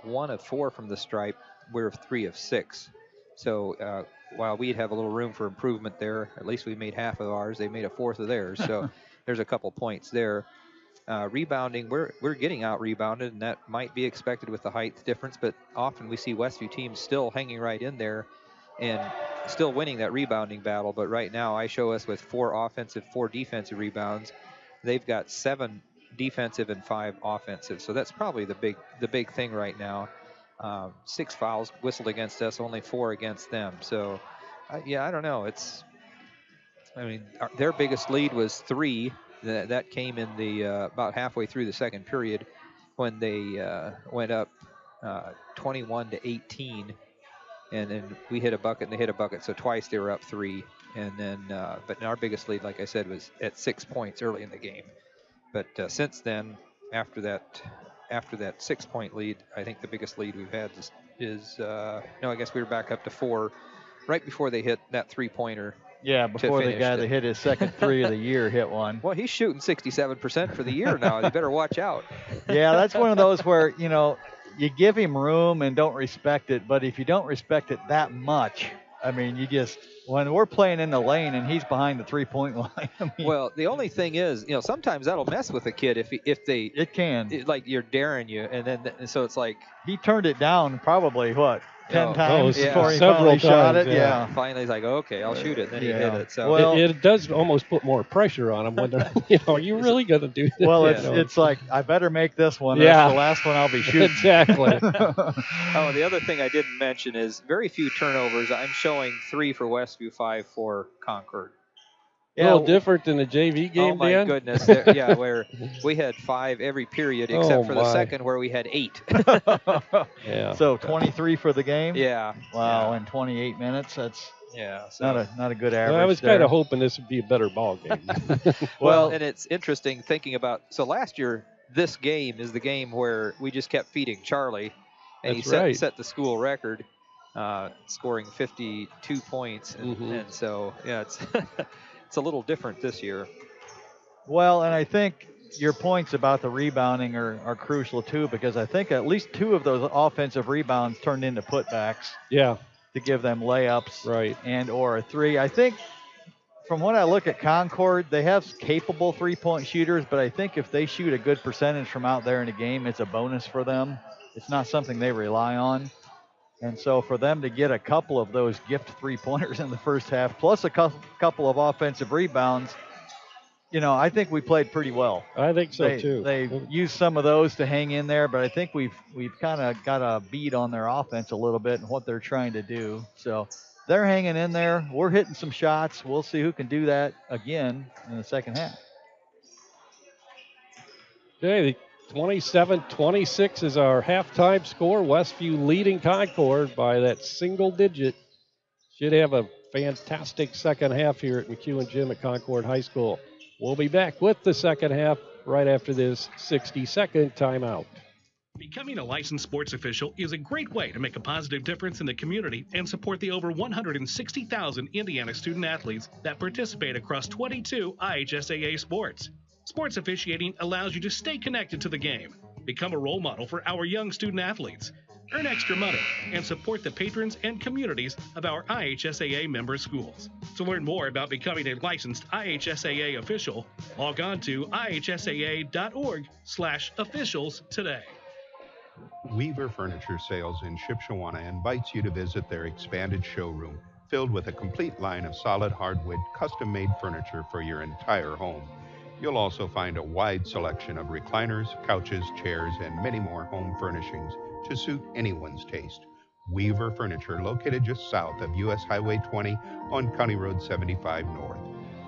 1 of 4 from the stripe. We're 3 of 6. So while we'd have a little room for improvement there, at least we made half of ours. They made a fourth of theirs. So there's a couple points there. Rebounding, we're getting out rebounded, and that might be expected with the height difference. But often we see Westview teams still hanging right in there and still winning that rebounding battle. But right now I show us with 4 offensive, 4 defensive rebounds. They've got 7 defensive and 5 offensive. So that's probably the big thing right now. 6 fouls whistled against us, only 4 against them. So I don't know. Their biggest lead was 3. That came in the about halfway through the second period when they went up 21-18. And then we hit a bucket, and they hit a bucket. So twice they were up 3. And then, but our biggest lead, like I said, was at 6 points early in the game. But since then, after that 6-point lead, I think the biggest lead we've had is I guess we were back up to 4 right before they hit that three-pointer. Yeah, before the guy that hit his second three of the year hit one. Well, he's shooting 67% for the year now. You better watch out. Yeah, that's one of those where, you know, you give him room and don't respect it. But if you don't respect it that much, I mean, you just, when we're playing in the lane and he's behind the three-point line. I mean, well, the only thing is, you know, sometimes that'll mess with a kid if they. It can. Like you're daring you, and so it's like. He turned it down probably, what? 10 times yeah. before he Several finally shot times, it. yeah. Finally, he's like, okay, I'll shoot it. And then he hit it. So well, it does almost put more pressure on him when they're, you know, are you really going to do this? Well, You know? it's like, I better make this one. Yeah. That's the last one I'll be shooting. Exactly. Oh, the other thing I didn't mention is very few turnovers. I'm showing 3 for Westview, 5 for Concord. A little different than the JV game, Oh, my Dan? goodness. Yeah, where we had 5 every period except for the second where we had 8. Yeah. So 23 for the game? Yeah. Wow, in 28 minutes. That's so not a good average. Well, I was kind of hoping this would be a better ball game. Well, and it's interesting thinking about, so last year, this game is the game where we just kept feeding Charlie, and he set the school record, scoring 52 points. And so, yeah, it's it's a little different this year. Well, and I think your points about the rebounding are crucial too, because I think at least 2 of those offensive rebounds turned into putbacks. Yeah. To give them layups. Right. And or a 3. I think from when I look at Concord, they have capable 3-point shooters, but I think if they shoot a good percentage from out there in a game, it's a bonus for them. It's not something they rely on. And so for them to get a couple of those gift 3-pointers in the first half, plus a couple of offensive rebounds, you know, I think we played pretty well. I think so too. They used some of those to hang in there, but I think we've kind of got a beat on their offense a little bit and what they're trying to do. So they're hanging in there. We're hitting some shots. We'll see who can do that again in the second half. Okay, 27-26 is our halftime score. Westview leading Concord by that single digit. Should have a fantastic second half here at McEwen Gym at Concord High School. We'll be back with the second half right after this 60-second timeout. Becoming a licensed sports official is a great way to make a positive difference in the community and support the over 160,000 Indiana student athletes that participate across 22 IHSAA sports. Sports officiating allows you to stay connected to the game, become a role model for our young student athletes, earn extra money, and support the patrons and communities of our IHSAA member schools. To learn more about becoming a licensed IHSAA official, log on to ihsaa.org/officials today. Weaver Furniture Sales in Shipshewana invites you to visit their expanded showroom, filled with a complete line of solid hardwood, custom-made furniture for your entire home. You'll also find a wide selection of recliners, couches, chairs, and many more home furnishings to suit anyone's taste. Weaver Furniture, located just south of US Highway 20 on County Road 75 North.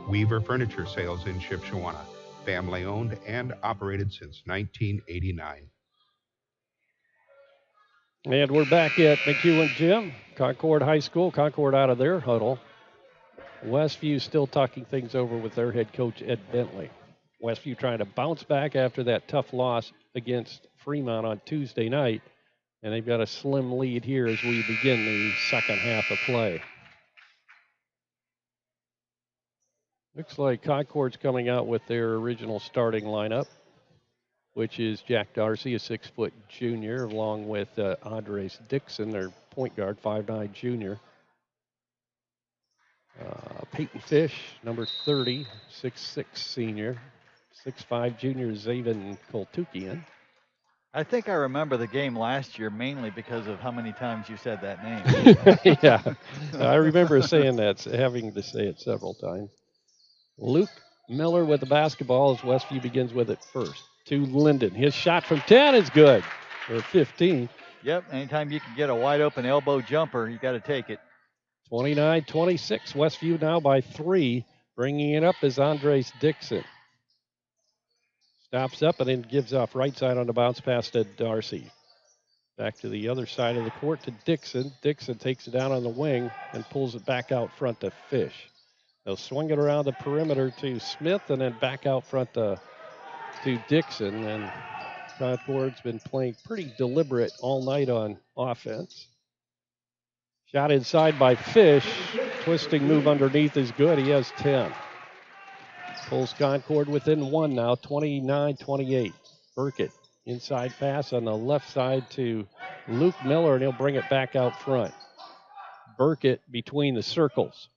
Weaver Furniture Sales in Shipshewana, family-owned and operated since 1989. And we're back at McEwen Gym, Concord High School. Concord out of their huddle. Westview still talking things over with their head coach, Ed Bentley. Westview trying to bounce back after that tough loss against Fremont on Tuesday night. And they've got a slim lead here as we begin the second half of play. Looks like Concord's coming out with their original starting lineup, which is Jack Darcy, a 6-foot junior, along with Andres Dixon, their point guard, 5'9" junior. Peyton Fish, number 30, 6'6" senior. 6'5" junior Zaven Koltukian. I think I remember the game last year mainly because of how many times you said that name. Yeah, I remember saying that, having to say it several times. Luke Miller with the basketball as Westview begins with it first. To Linden. His shot from 10 is good for 15. Yep, anytime you can get a wide open elbow jumper, you got to take it. 29-26. Westview now by 3. Bringing it up is Andres Dixon. Stops up and then gives off right side on the bounce pass to Darcy. Back to the other side of the court to Dixon. Dixon takes it down on the wing and pulls it back out front to Fish. They'll swing it around the perimeter to Smith and then back out front to Dixon. And Concord's been playing pretty deliberate all night on offense. Shot inside by Fish. Twisting move underneath is good. He has 10. Pulls Concord within 1 now, 29-28. Burkett, inside pass on the left side to Luke Miller, and he'll bring it back out front. Burkett between the circles.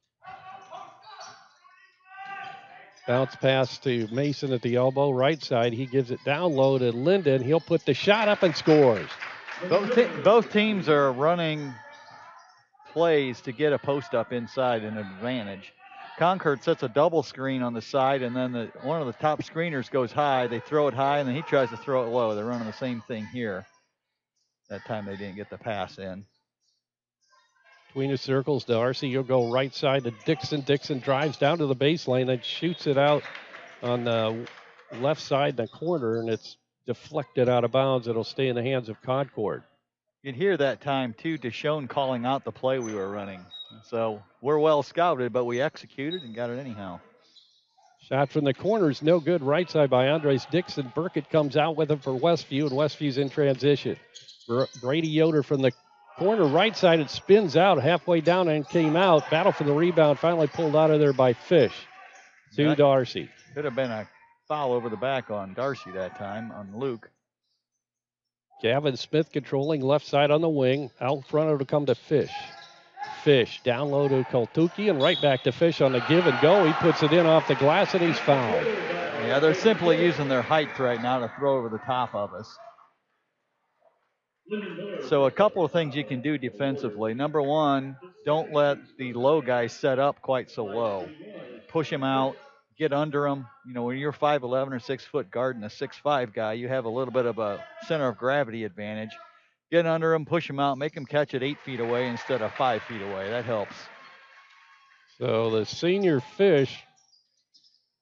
Bounce pass to Mason at the elbow, right side. He gives it down low to Linden. He'll put the shot up and scores. Both teams are running plays to get a post up inside an advantage. Concord sets a double screen on the side, and then one of the top screeners goes high. They throw it high, and then he tries to throw it low. They're running the same thing here. That time they didn't get the pass in. Between the circles, Darcy, he'll go right side to Dixon. Dixon drives down to the baseline and shoots it out on the left side in the corner, and it's deflected out of bounds. It'll stay in the hands of Concord. You can hear that time, too, Deshaun calling out the play we were running. So we're well scouted, but we executed and got it anyhow. Shot from the corner is no good. Right side by Andres Dixon. Burkett comes out with him for Westview, and Westview's in transition. Brady Yoder from the corner right side. It spins out halfway down and came out. Battle for the rebound. Finally pulled out of there by Fish to Darcy. Could have been a foul over the back on Darcy that time, on Luke. Gavin Smith controlling left side on the wing. Out front it'll come to Fish. Fish down low to Koltuki and right back to Fish on the give and go. He puts it in off the glass and he's fouled. Yeah, they're simply using their height right now to throw over the top of us. So a couple of things you can do defensively. Number one, don't let the low guy set up quite so low. Push him out, get under him. You know, when you're 5'11" or 6 foot guarding a 6'5" guy, you have a little bit of a center of gravity advantage. Get under him, push him out, make him catch it 8 feet away instead of 5 feet away. That helps. So the senior Fish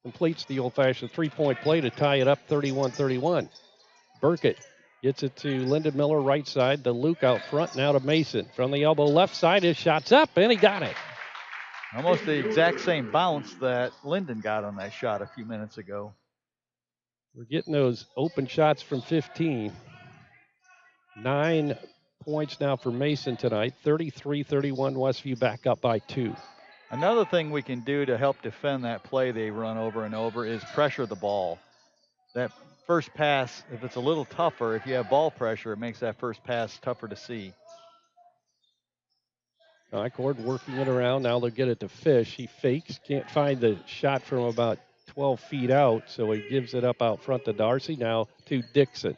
completes the old-fashioned three-point play to tie it up 31-31. Burkett gets it to Lyndon Miller right side, to Luke out front, now to Mason. From the elbow left side, his shot's up, and he got it. Almost the exact same bounce that Lyndon got on that shot a few minutes ago. We're getting those open shots from 15. 9 points now for Mason tonight. 33-31, Westview back up by 2. Another thing we can do to help defend that play they run over and over is pressure the ball. That first pass, if it's a little tougher, if you have ball pressure, it makes that first pass tougher to see. Concord working it around. Now they'll get it to Fish. He fakes. Can't find the shot from about 12 feet out, so he gives it up out front to Darcy. Now to Dixon.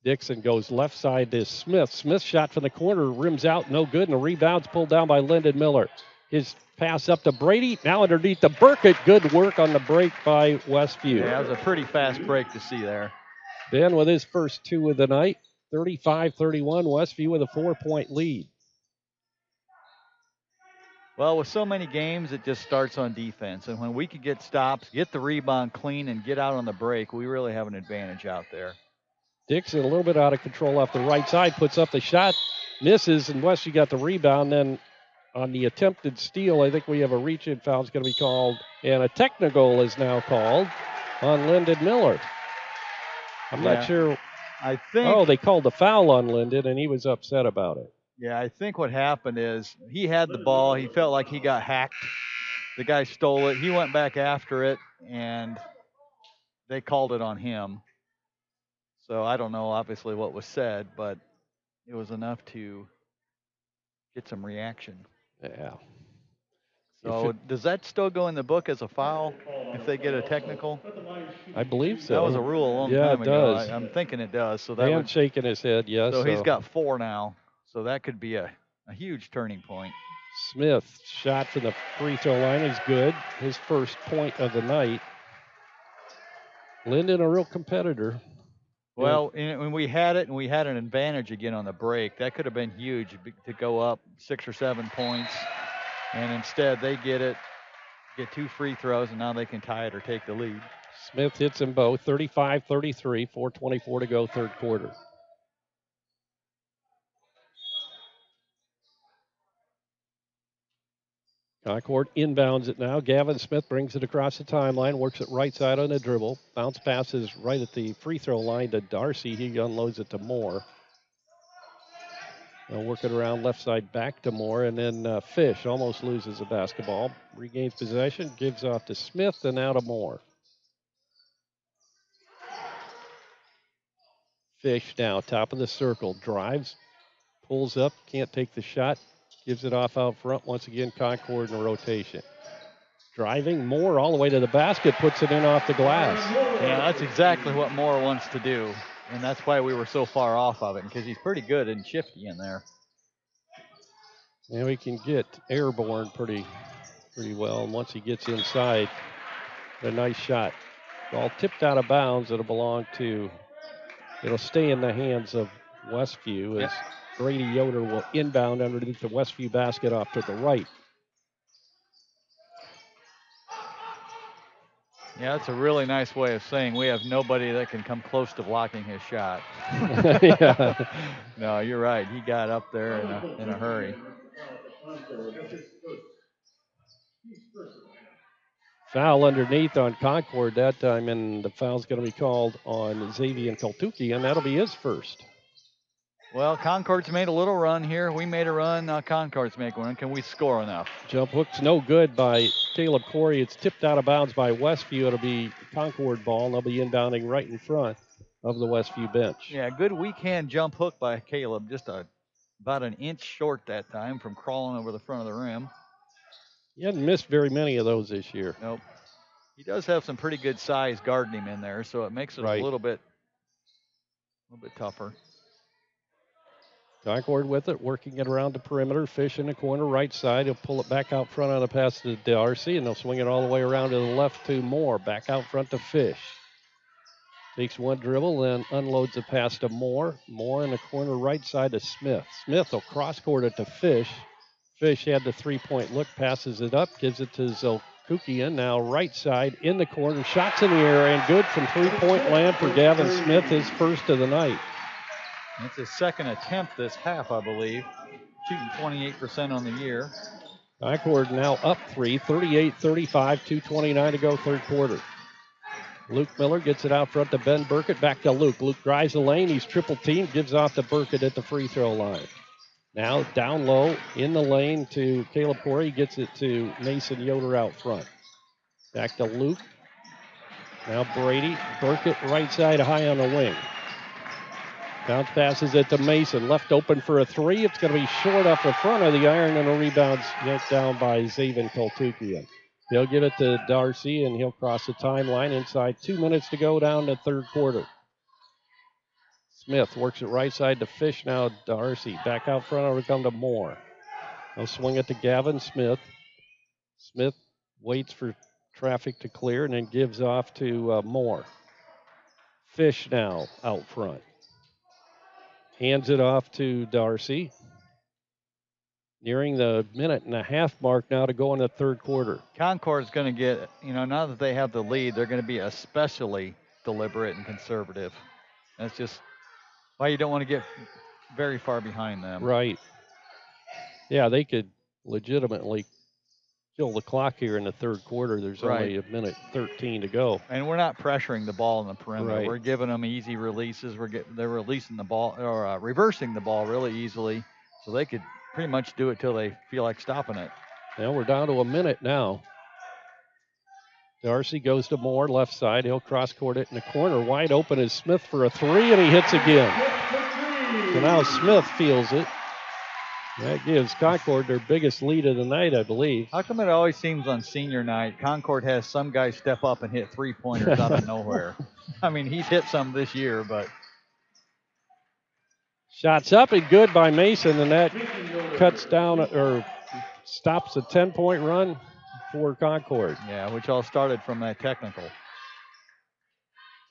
Dixon goes left side to Smith. Smith shot from the corner, rims out, no good, and the rebound's pulled down by Lyndon Miller. His pass up to Brady, now underneath to Burkett. Good work on the break by Westview. Yeah, it was a pretty fast break to see there. Ben with his first 2 of the night, 35-31, Westview with a 4-point lead. Well, with so many games, it just starts on defense. And when we can get stops, get the rebound clean, and get out on the break, we really have an advantage out there. Dixon a little bit out of control off the right side, puts up the shot, misses, and Westview got the rebound. Then on the attempted steal, I think we have a reach-in foul is going to be called, and a technical is now called on Lyndon Miller. I'm not sure. I think. Oh, they called the foul on Lyndon, and he was upset about it. Yeah, I think what happened is he had the ball. He felt like he got hacked. The guy stole it. He went back after it, and they called it on him. So I don't know, obviously, what was said, but it was enough to get some reaction. Yeah. So does that still go in the book as a foul if they get a technical? I believe so. That was a rule a long time ago. Does. I'm thinking it does. So that Dan shaking his head, yes. So he's got 4 now. So that could be a huge turning point. Smith shot from the free throw line is good. His first point of the night. Lyndon, a real competitor. Well, when we had it and we had an advantage again on the break, that could have been huge to go up 6 or 7 points. And instead they get 2 free throws, and now they can tie it or take the lead. Smith hits them both, 35-33, 4:24 to go, third quarter. Concord inbounds it now. Gavin Smith brings it across the timeline, works it right side on the dribble. Bounce passes right at the free throw line to Darcy. He unloads it to Moore. They'll work it around left side back to Moore, and then Fish almost loses the basketball. Regains possession, gives off to Smith, and out to Moore. Fish now, top of the circle, drives, pulls up, can't take the shot, gives it off out front. Once again, Concord in a rotation. Driving, Moore all the way to the basket, puts it in off the glass. Yeah, that's exactly what Moore wants to do, and that's why we were so far off of it, because he's pretty good and shifty in there. And we can get airborne pretty well. And once he gets inside, a nice shot. Ball tipped out of bounds. It'll stay in the hands of Westview as Brady Yoder will inbound underneath the Westview basket off to the right. Yeah, that's a really nice way of saying we have nobody that can come close to blocking his shot. Yeah. No, you're right. He got up there in a hurry. Foul underneath on Concord that time, and the foul's going to be called on Xavier Kaltuki, and that'll be his first. Well, Concord's made a little run here. We made a run. Now Concord's making one. Can we score enough? Jump hook's no good by Caleb Corey. It's tipped out of bounds by Westview. It'll be Concord ball, and they'll be inbounding right in front of the Westview bench. Yeah, good weak hand jump hook by Caleb. Just about an inch short that time from crawling over the front of the rim. He hasn't missed very many of those this year. Nope. He does have some pretty good size guarding him in there, so it makes it a little bit tougher. Concord with it, working it around the perimeter. Fish in the corner, right side. He'll pull it back out front on a pass to Darcy, and they'll swing it all the way around to the left to Moore. Back out front to Fish. Takes one dribble, then unloads a pass to Moore. Moore in the corner, right side to Smith. Smith will cross-court it to Fish. Fish had the three-point look, passes it up, gives it to Zolkukian. Now right side in the corner, shots in the air, and good from three-point land for Gavin Smith, his first of the night. It's his second attempt this half, I believe. Shooting 28% on the year. Concord now up 38-35, 2:29 to go, third quarter. Luke Miller gets it out front to Ben Burkett, back to Luke. Luke drives the lane, he's triple teamed, gives off to Burkett at the free throw line. Now down low in the lane to Caleb Corey, gets it to Mason Yoder out front. Back to Luke. Now Brady, Burkett right side high on the wing. Bounce passes it to Mason, left open for a three. It's going to be short off the front of the iron, and a rebound's yanked down by Zaven Koltukian. He'll give it to Darcy, and he'll cross the timeline inside 2 minutes to go down to third quarter. Smith works it right side to Fish, now Darcy. Back out front, it'll come to Moore. He'll swing it to Gavin Smith. Smith waits for traffic to clear and then gives off to Moore. Fish now out front. Hands it off to Darcy. Nearing the minute and a half mark now to go in the third quarter. Concord's going to get, now that they have the lead, they're going to be especially deliberate and conservative. That's just why you don't want to get very far behind them. Right. Yeah, they could legitimately kill the clock here in the third quarter. There's only a minute 13 to go. And we're not pressuring the ball in the perimeter. Right. We're giving them easy releases. They're releasing the ball or reversing the ball really easily, so they could pretty much do it till they feel like stopping it. Now we're down to a minute now. Darcy goes to Moore, left side. He'll cross-court it in the corner. Wide open is Smith for a three, and he hits again. So now Smith feels it. That gives Concord their biggest lead of the night, I believe. How come it always seems on senior night, Concord has some guy step up and hit three-pointers out of nowhere? I mean, he's hit some this year, but. Shots up and good by Mason, and that cuts down or stops a 10-point run for Concord. Yeah, which all started from that technical.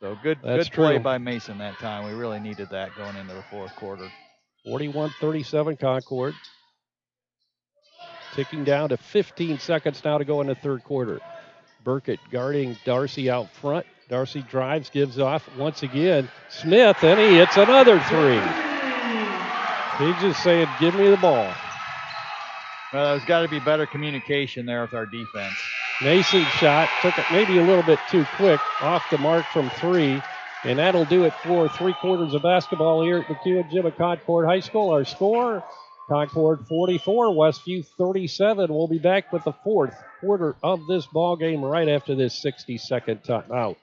So good play true. by Mason that time. We really needed that going into the fourth quarter. 41-37 Concord. Ticking down to 15 seconds now to go in the third quarter. Burkett guarding Darcy out front. Darcy drives, gives off once again. Smith, and he hits another three. He's just saying, give me the ball. Well, there's got to be better communication there with our defense. Mason's shot took it maybe a little bit too quick. Off the mark from three. And that'll do it for 3/4 of basketball here at McEwen Gym at Concord High School. Our score, Concord 44, Westview 37. We'll be back with the 4th quarter of this ball game right after this 60-second timeout.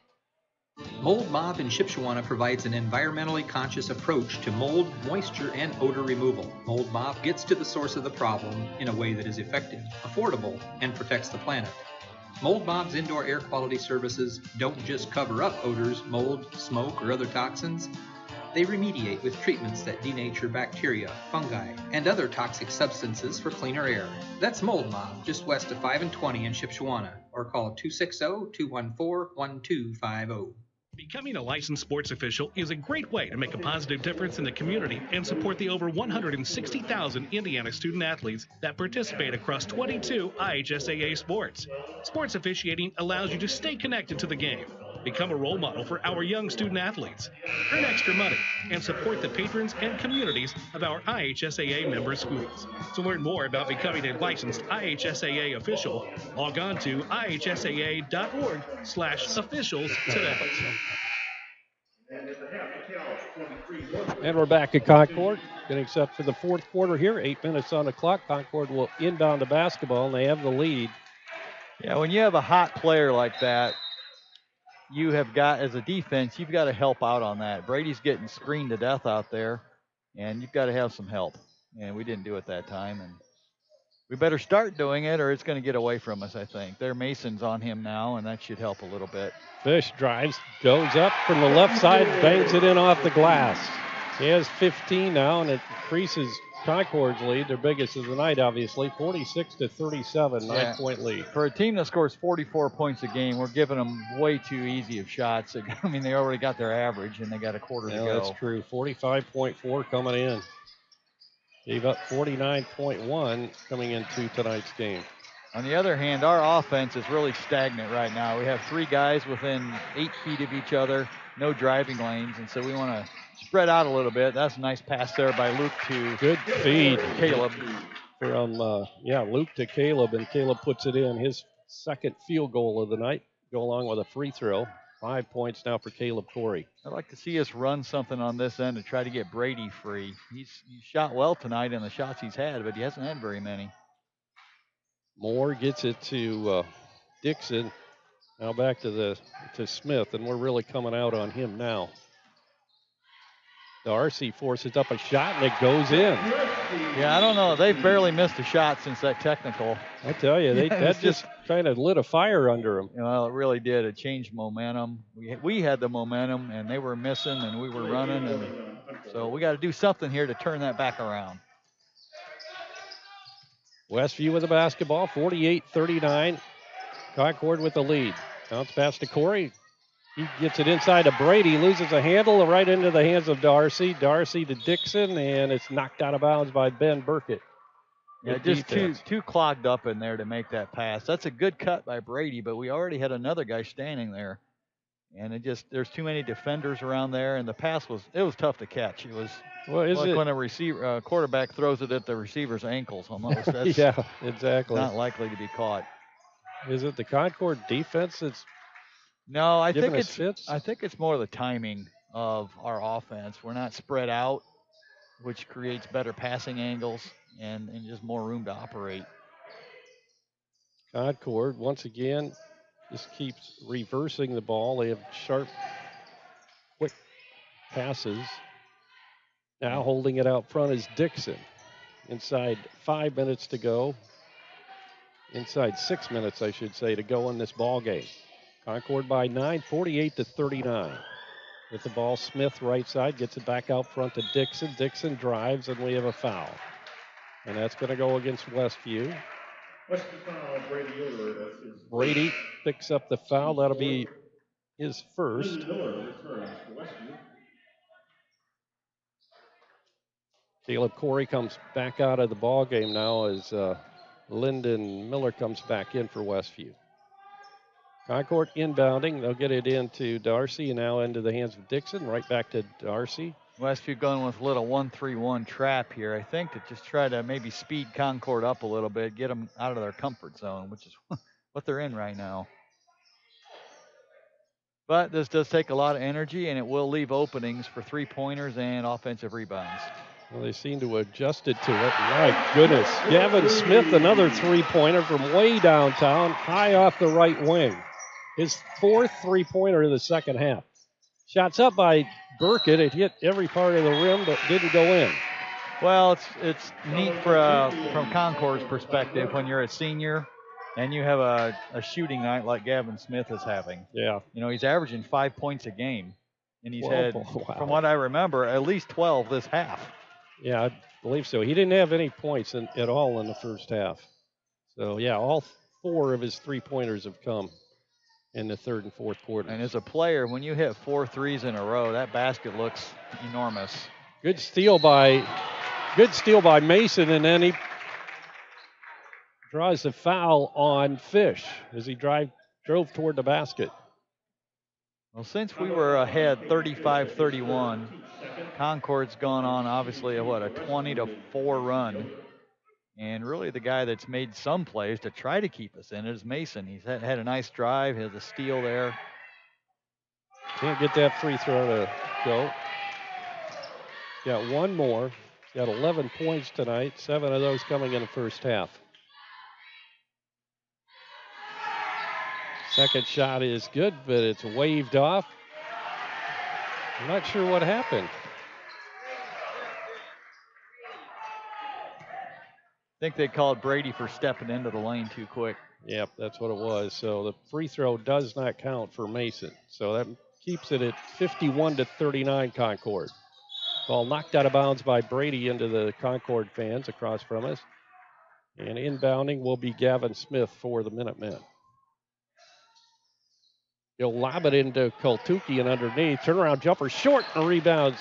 Mold Mob in Shipshewana provides an environmentally conscious approach to mold, moisture, and odor removal. Mold Mob gets to the source of the problem in a way that is effective, affordable, and protects the planet. Mold Mob's indoor air quality services don't just cover up odors, mold, smoke, or other toxins. They remediate with treatments that denature bacteria, fungi, and other toxic substances for cleaner air. That's Mold Mob, just west of 5 and 20 in Shipshewana, or call 260-214-1250. Becoming a licensed sports official is a great way to make a positive difference in the community and support the over 160,000 Indiana student athletes that participate across 22 IHSAA sports. Sports officiating allows you to stay connected to the game, become a role model for our young student athletes, earn extra money, and support the patrons and communities of our IHSAA member schools. To learn more about becoming a licensed IHSAA official, log on to ihsaa.org/officials today. And we're back at Concord, getting set for the 4th quarter here. 8 minutes on the clock. Concord will inbound the basketball, and they have the lead. Yeah, when you have a hot player like that, you have got, as a defense, you've got to help out on that. Brady's getting screened to death out there, and you've got to have some help. And we didn't do it that time, and we better start doing it or it's going to get away from us, I think. Their Mason's on him now, and that should help a little bit. Fish drives, goes up from the left side, bangs it in off the glass. He has 15 now, and it increases Concord's lead, their biggest of the night, obviously, 46-37, 9-point lead. For a team that scores 44 points a game, we're giving them way too easy of shots. I mean, they already got their average, and they got a quarter to go. That's true. 45.4 coming in. Gave up 49.1 coming into tonight's game. On the other hand, our offense is really stagnant right now. We have 3 guys within 8 feet of each other, no driving lanes, and so we want to spread out a little bit. That's a nice pass there by Luke to good feed, Caleb. From Luke to Caleb, and Caleb puts it in, his 2nd field goal of the night, go along with a free throw. 5 points now for Caleb Corey. I'd like to see us run something on this end to try to get Brady free. He's shot well tonight in the shots he's had, but he hasn't had very many. Moore gets it to Dixon. Now back to Smith, and we're really coming out on him now. Darcy forces up a shot, and it goes in. Yeah, I don't know. They've barely missed a shot since that technical. I tell you, that just kind of lit a fire under them. Well, it really did. It changed momentum. We had the momentum, and they were missing, and we were running. And so we got to do something here to turn that back around. Westview with the basketball, 48-39. Concord with the lead. Bounce pass to Corey. He gets it inside to Brady, loses a handle right into the hands of Darcy. Darcy to Dixon, and it's knocked out of bounds by Ben Burkett. Yeah, just too clogged up in there to make that pass. That's a good cut by Brady, but we already had another guy standing there. And there's too many defenders around there, and the pass was tough to catch. It was when a quarterback throws it at the receiver's ankles almost. That's yeah, exactly. Not likely to be caught. Is it the Concord defense that's No, I think it's more the timing of our offense. We're not spread out, which creates better passing angles and just more room to operate. Concord, once again, just keeps reversing the ball. They have sharp, quick passes. Now holding it out front is Dixon. Inside 5 minutes to go. Inside 6 minutes, I should say, to go in this ball game. Concord by 9, 48-39. With the ball, Smith right side gets it back out front to Dixon. Dixon drives, and we have a foul. And that's going to go against Westview. Brady picks up the foul. That'll be his first. Caleb Corey comes back out of the ball game now as Lyndon Miller comes back in for Westview. Concord inbounding. They'll get it into Darcy and now into the hands of Dixon. Right back to Darcy. Westview going with a little 1-3-1 trap here, I think, to just try to maybe speed Concord up a little bit, get them out of their comfort zone, which is what they're in right now. But this does take a lot of energy, and it will leave openings for three-pointers and offensive rebounds. Well, they seem to have adjusted to it. My goodness. Gavin Smith, another three-pointer from way downtown, high off the right wing. His fourth three-pointer in the second half. Shots up by Burkett. It hit every part of the rim, but didn't go in. Well, it's neat from Concord's perspective when you're a senior and you have a shooting night like Gavin Smith is having. Yeah. You know, he's averaging 5 points a game, and he's had, wow. from what I remember, at least 12 this half. Yeah, I believe so. He didn't have any points at all in the first half. So, yeah, all 4 of his three-pointers have come in the third and fourth quarter. And as a player, when you hit 4 threes in a row, that basket looks enormous. Good steal by Mason, and then he draws the foul on Fish as he drove toward the basket. Well, since we were ahead 35-31, Concord's gone on obviously a 20-4 run. And really the guy that's made some plays to try to keep us in it is Mason. He's had a nice drive, has a steal there. Can't get that free throw to go. Got one more. Got 11 points tonight, 7 of those coming in the first half. Second shot is good, but it's waved off. I'm not sure what happened. I think they called Brady for stepping into the lane too quick. Yep, that's what it was. So the free throw does not count for Mason. So that keeps it at 51-39 Concord. Ball knocked out of bounds by Brady into the Concord fans across from us. And inbounding will be Gavin Smith for the Minutemen. He'll lob it into Koltuki and underneath. Turnaround jumper short and rebounds.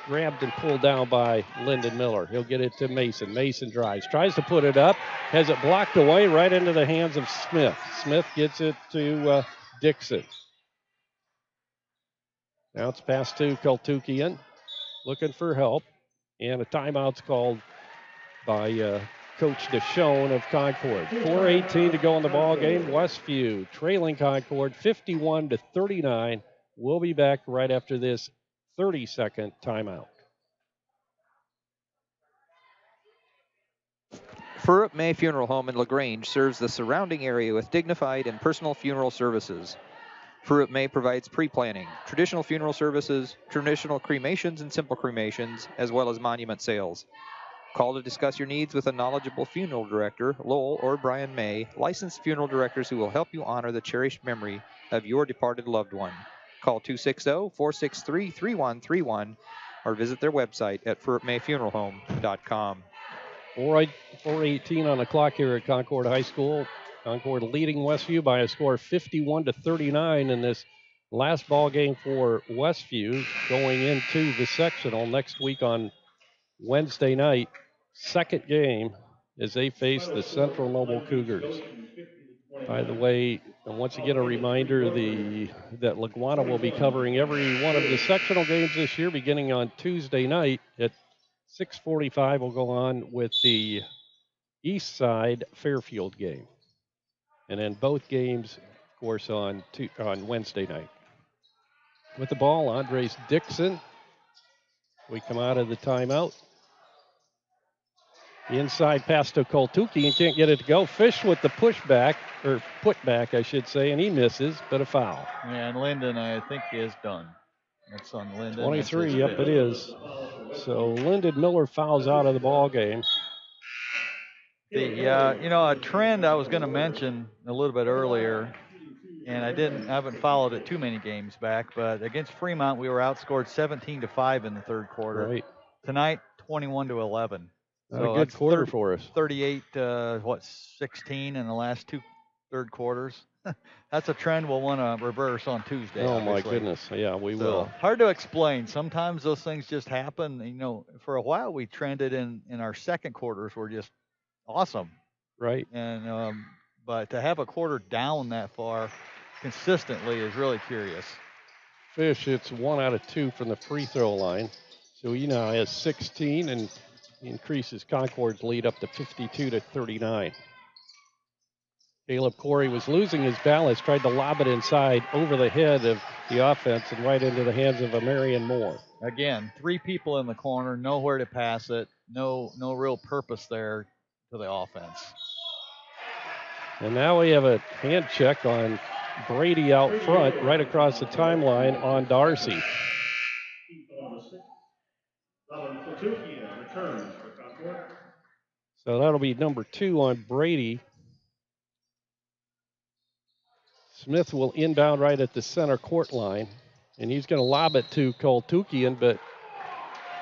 Grabbed and pulled down by Lyndon Miller. He'll get it to Mason. Mason drives. Tries to put it up. Has it blocked away right into the hands of Smith. Smith gets it to Dixon. Now it's passed to Koltukian. Looking for help. And a timeout's called by Coach Deschone of Concord. 4:18 to go in the ball game. Westview trailing Concord 51-39. We'll be back right after this 30-second timeout. Furup May Funeral Home in LaGrange serves the surrounding area with dignified and personal funeral services. Furup May provides pre-planning, traditional funeral services, traditional cremations and simple cremations, as well as monument sales. Call to discuss your needs with a knowledgeable funeral director, Lowell or Brian May, licensed funeral directors who will help you honor the cherished memory of your departed loved one. Call 260-463-3131 or visit their website at furupmayfuneralhome.com. 4:18 on the clock here at Concord High School. Concord leading Westview by a score of 51-39 in this last ball game for Westview, going into the sectional next week on Wednesday night. Second game as they face the Central Noble Cougars. By the way, once again, a reminder that LaGwana will be covering every one of the sectional games this year, beginning on Tuesday night at 6:45. We'll go on with the East Side Fairfield game. And then both games, of course, on Wednesday night. With the ball, Andres Dixon. We come out of the timeout. The inside pass to Koltuki and can't get it to go. Fish with the pushback, or putback, I should say, and he misses, but a foul. Yeah, and Lyndon, I think, is done. That's on Lyndon. 23, yep, it is. So Lyndon Miller fouls out of the ball game. A trend I was going to mention a little bit earlier, and I haven't followed it too many games back, but against Fremont, we were outscored 17-5 in the third quarter. Right. Tonight, 21-11. So a good quarter for us. 16 in the last 2 third quarters. That's a trend we'll want to reverse on Tuesday. Oh, obviously. my goodness. Yeah, we will. Hard to explain. Sometimes those things just happen. You know, for a while we trended in our second quarters were just awesome. Right. And but to have a quarter down that far consistently is really curious. Fish, it's 1 out of 2 from the free throw line. So he now has 16 and increases Concord's lead up to 52-39. Caleb Corey was losing his balance, tried to lob it inside over the head of the offense and right into the hands of a Marion Moore. Again, 3 people in the corner, nowhere to pass it, no real purpose there to the offense. And now we have a hand check on Brady out front, right across the timeline on Darcy. So that'll be number 2 on Brady. Smith will inbound right at the center court line, and he's going to lob it to Koltukian, but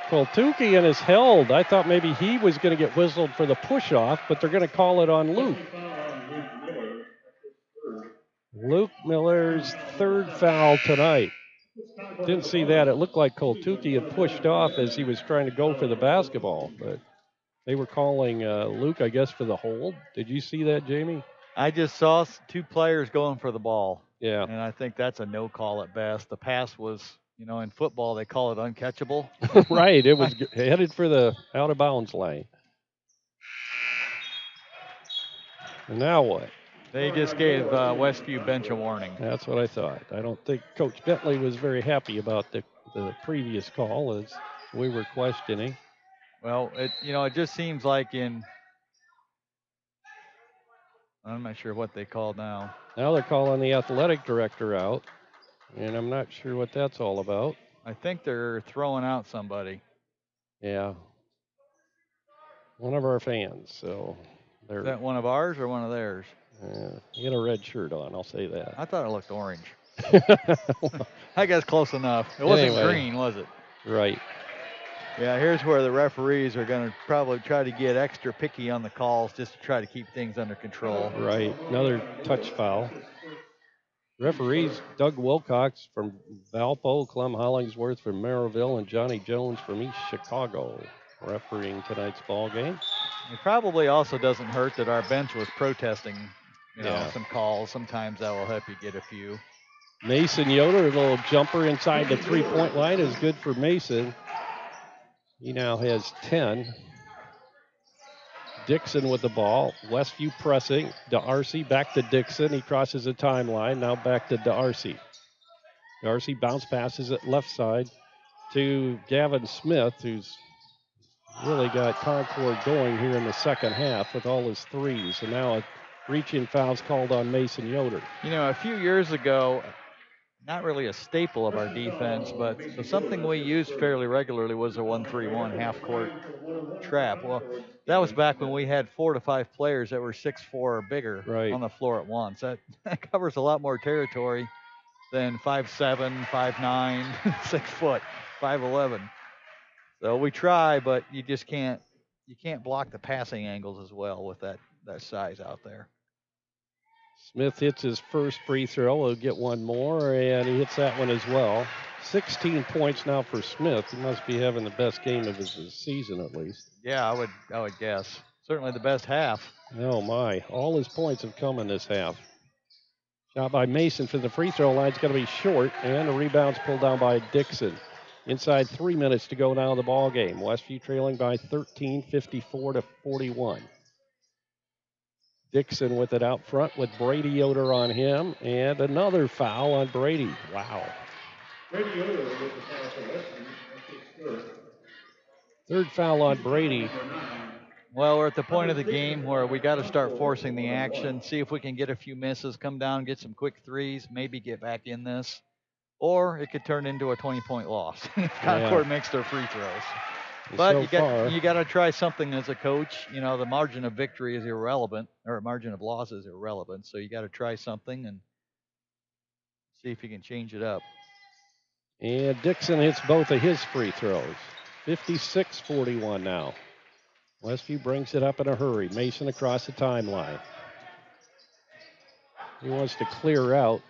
Koltukian is held. I thought maybe he was going to get whistled for the push-off, but they're going to call it on Luke. Luke Miller's 3rd foul tonight. Didn't see that. It looked like Koltukian pushed off as he was trying to go for the basketball, but they were calling Luke, I guess, for the hold. Did you see that, Jamie? I just saw 2 players going for the ball. Yeah. And I think that's a no call at best. The pass was, in football, they call it uncatchable. Right. It was headed for the out of bounds line. And now what? They just gave Westview bench a warning. That's what I thought. I don't think Coach Bentley was very happy about the previous call as we were questioning. Well, it just seems like I'm not sure what they called now. Now they're calling the athletic director out, and I'm not sure what that's all about. I think they're throwing out somebody. Yeah. One of our fans, so Is that one of ours or one of theirs? He had a red shirt on, I'll say that. I thought it looked orange. I guess close enough. It wasn't green, was it? Right. Yeah, here's where the referees are going to probably try to get extra picky on the calls just to try to keep things under control. Right. Another touch foul. Referees Doug Wilcox from Valpo, Clem Hollingsworth from Maryville, and Johnny Jones from East Chicago refereeing tonight's ball game. It probably also doesn't hurt that our bench was protesting, some calls. Sometimes that will help you get a few. Mason Yoder, a little jumper inside the three-point line is good for Mason. He now has 10. Dixon with the ball. Westview pressing. D'Arcy back to Dixon. He crosses the timeline. Now back to D'Arcy. D'Arcy bounce passes it left side to Gavin Smith, who's really got Concord going here in the second half with all his threes. And now a reach-in foul's called on Mason Yoder. A few years ago, not really a staple of our defense, but something we used fairly regularly was a 1-3-1 half-court trap. Well, that was back when we had 4 to 5 players that were 6'4" or bigger on the floor at once. That covers a lot more territory than 5'7", 5'9", 6 foot, 5'11". So we try, but you just can't block the passing angles as well with that size out there. Smith hits his first free throw. He'll get one more, and he hits that one as well. 16 points now for Smith. He must be having the best game of his season, at least. Yeah, I would guess. Certainly the best half. Oh, my. All his points have come in this half. Shot by Mason for the free throw line. It's going to be short, and the rebound's pulled down by Dixon. Inside 3 minutes to go now in the ball game. Westview trailing by 13, 54-41. Dixon with it out front with Brady Yoder on him, and another foul on Brady. Wow. Brady Yoder with the foul for Westview. Third foul on Brady. Well, we're at the point of the game where we got to start forcing the action, see if we can get a few misses, come down, get some quick threes, maybe get back in this. Or it could turn into a 20-point loss if Concord makes their free throws. But you got to try something as a coach. The margin of victory is irrelevant, or margin of loss is irrelevant. So you got to try something and see if you can change it up. And Dixon hits both of his free throws. 56-41 now. Westview brings it up in a hurry. Mason across the timeline. He wants to clear out.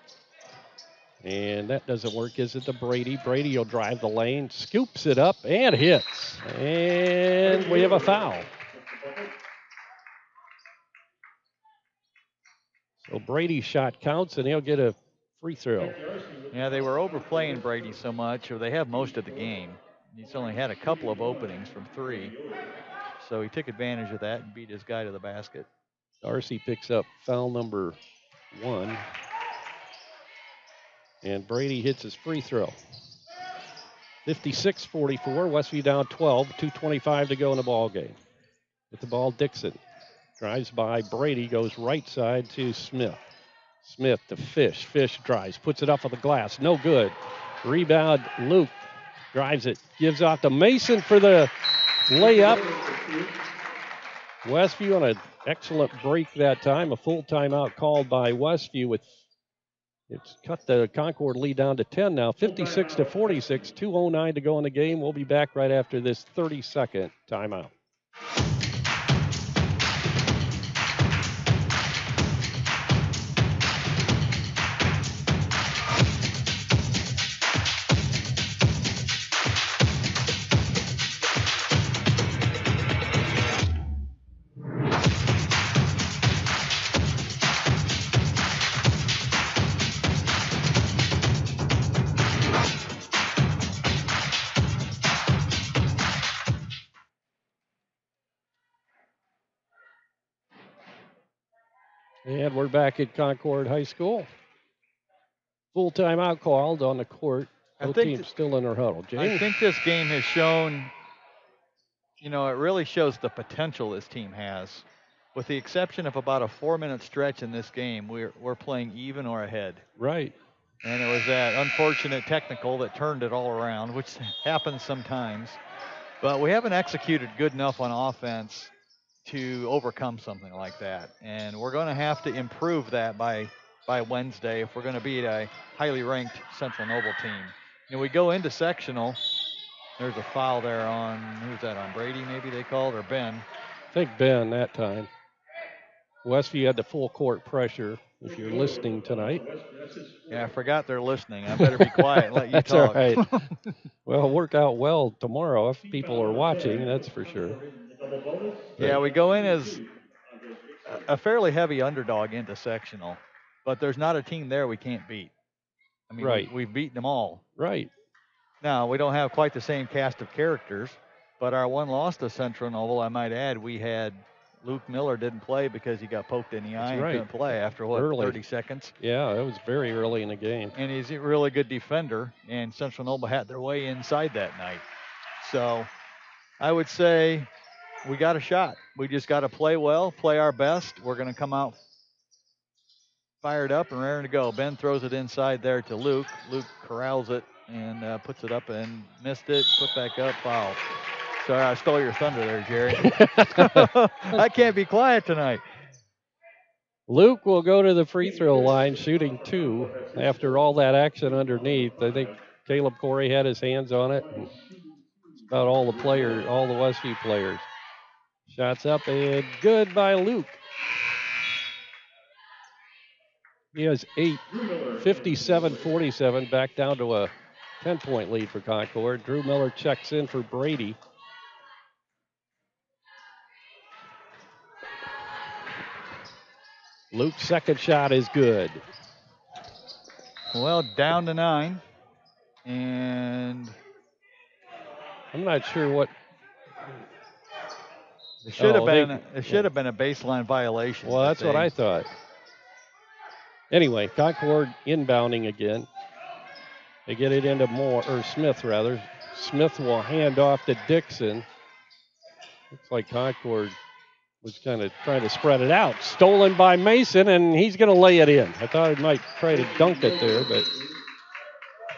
And that doesn't work, is it, to Brady? Brady will drive the lane, scoops it up, and hits. And we have a foul. So Brady's shot counts, and he'll get a free throw. Yeah, they were overplaying Brady so much, or they have most of the game. He's only had a couple of openings from 3. So he took advantage of that and beat his guy to the basket. Darcy picks up foul number 1. And Brady hits his free throw. 56-44, Westview down 12, 2:25 to go in the ball game. With the ball, Dixon drives by Brady, goes right side to Smith. Smith to Fish. Fish drives, puts it up on the glass. No good. Rebound, Luke drives it, gives off to Mason for the layup. Westview on an excellent break that time. A full timeout called by Westview with it's cut the Concord lead down to 10 now, 56-46, 2:09 to go in the game. We'll be back right after this 30-second timeout. And we're back at Concord High School. Full timeout called on the court. Both teams still in their huddle. James? I think this game has shown, it really shows the potential this team has. With the exception of about a 4-minute stretch in this game, we're playing even or ahead. Right. And it was that unfortunate technical that turned it all around, which happens sometimes. But we haven't executed good enough on offense to overcome something like that. And we're going to have to improve that by Wednesday if we're going to beat a highly ranked Central Noble team. We go into sectional. There's a foul there on, who's that, on Brady maybe they called, or Ben? I think Ben that time. Westview had the full court pressure, if you're listening tonight. Yeah, I forgot they're listening. I better be quiet and let you that's talk. That's all right. Well, work out well tomorrow if people are watching, that's for sure. Yeah, we go in as a fairly heavy underdog into sectional, but there's not a team there we can't beat. I mean, right. we've beaten them all. Right. Now, we don't have quite the same cast of characters, but our one loss to Central Noble, I might add, we had Luke Miller didn't play because he got poked in the eye and couldn't play after, early. 30 seconds? Yeah, it was very early in the game. And he's a really good defender, and Central Noble had their way inside that night. So I would say we got a shot. We just got to play well, play our best. We're going to come out fired up and raring to go. Ben throws it inside there to Luke. Luke corrals it and puts it up and missed it. Put back up, foul. Sorry, I stole your thunder there, Jerry. I can't be quiet tonight. Luke will go to the free throw line, shooting 2 after all that action underneath. I think Caleb Corey had his hands on it. It's about all the Westview players. Shots up and good by Luke. He has 8, 57-47, back down to a 10-point lead for Concord. Drew Miller checks in for Brady. Luke's second shot is good. Well, down to 9. And I'm not sure what. It should have been a baseline violation. Well, that's what I thought. Anyway, Concord inbounding again. They get it into Smith rather. Smith will hand off to Dixon. Looks like Concord was kind of trying to spread it out. Stolen by Mason, and he's going to lay it in. I thought he might try to dunk it there, but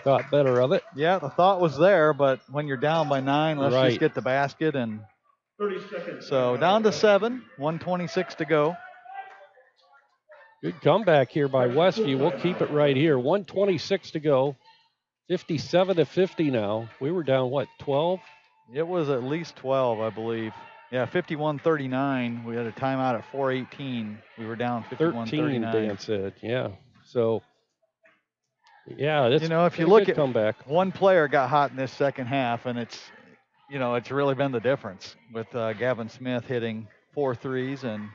thought better of it. Yeah, the thought was there, but when you're down by 9, let's just get the basket. And 30 seconds. So down to 7, 1:26 to go. Good comeback here by Westview. We'll keep it right here. 1:26 to go. 57-50 now. We were down, 12? It was at least 12, I believe. Yeah, 51-39. We had a timeout at 4:18. We were down 51-39. Dan said, yeah. So, yeah, that's if you look at comeback. One player got hot in this second half, and it's really been the difference with Gavin Smith hitting 4 threes and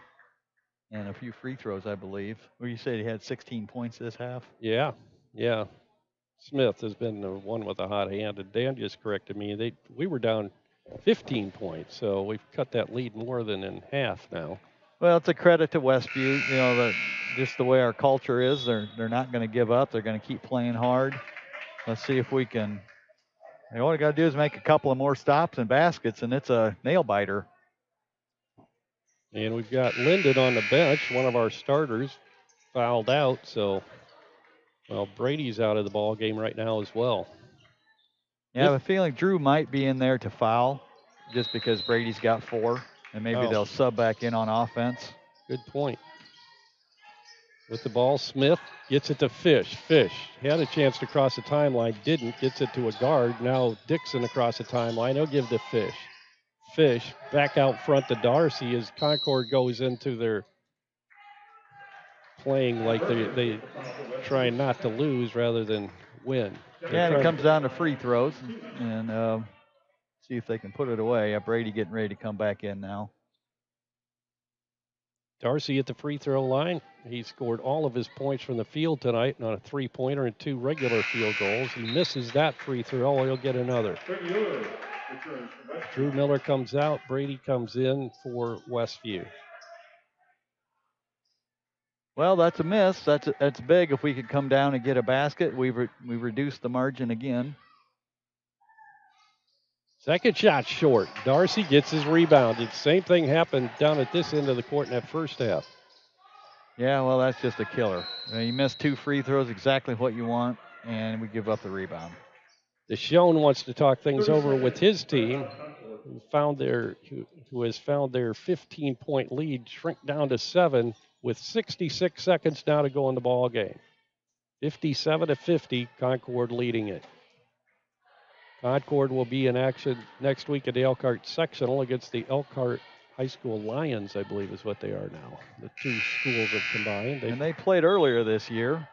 a few free throws, I believe. Well, you said he had 16 points this half? Yeah. Smith has been the one with a hot hand, and Dan just corrected me. We were down 15 points, so we've cut that lead more than in half now. Well, it's a credit to Westview. You know, just the way our culture is, they're not going to give up. They're going to keep playing hard. Let's see if we can. All we got to do is make a couple of more stops and baskets, and it's a nail biter. And we've got Linden on the bench, one of our starters, fouled out. So, well, Brady's out of the ball game right now as well. Yeah, I have a feeling Drew might be in there to foul just because Brady's got 4, and maybe they'll sub back in on offense. Good point. With the ball, Smith gets it to Fish. Fish had a chance to cross the timeline, didn't. Gets it to a guard. Now Dixon across the timeline. He'll give to Fish. Fish back out front to Darcy as Concord goes into their playing like they try not to lose rather than win. Yeah, and it comes down to free throws, and see if they can put it away. Brady getting ready to come back in now. Darcy at the free throw line. He scored all of his points from the field tonight on a 3-pointer and 2 regular field goals. He misses that free throw. He'll get another. Drew Miller comes out. Brady comes in for Westview. Well, that's a miss. That's big. If we could come down and get a basket, we reduced the margin again. Second shot short. Darcy gets his rebound. The same thing happened down at this end of the court in that first half. Yeah, well, that's just a killer. You missed 2 free throws, exactly what you want, and we give up the rebound. Deshaun wants to talk things over with his team, who has found their 15-point lead shrink down to 7 with 66 seconds now to go in the ball game. 57-50, Concord leading it. Concord will be in action next week at the Elkhart sectional against the Elkhart High School Lions, I believe is what they are now. The 2 schools have combined. And they played earlier this year,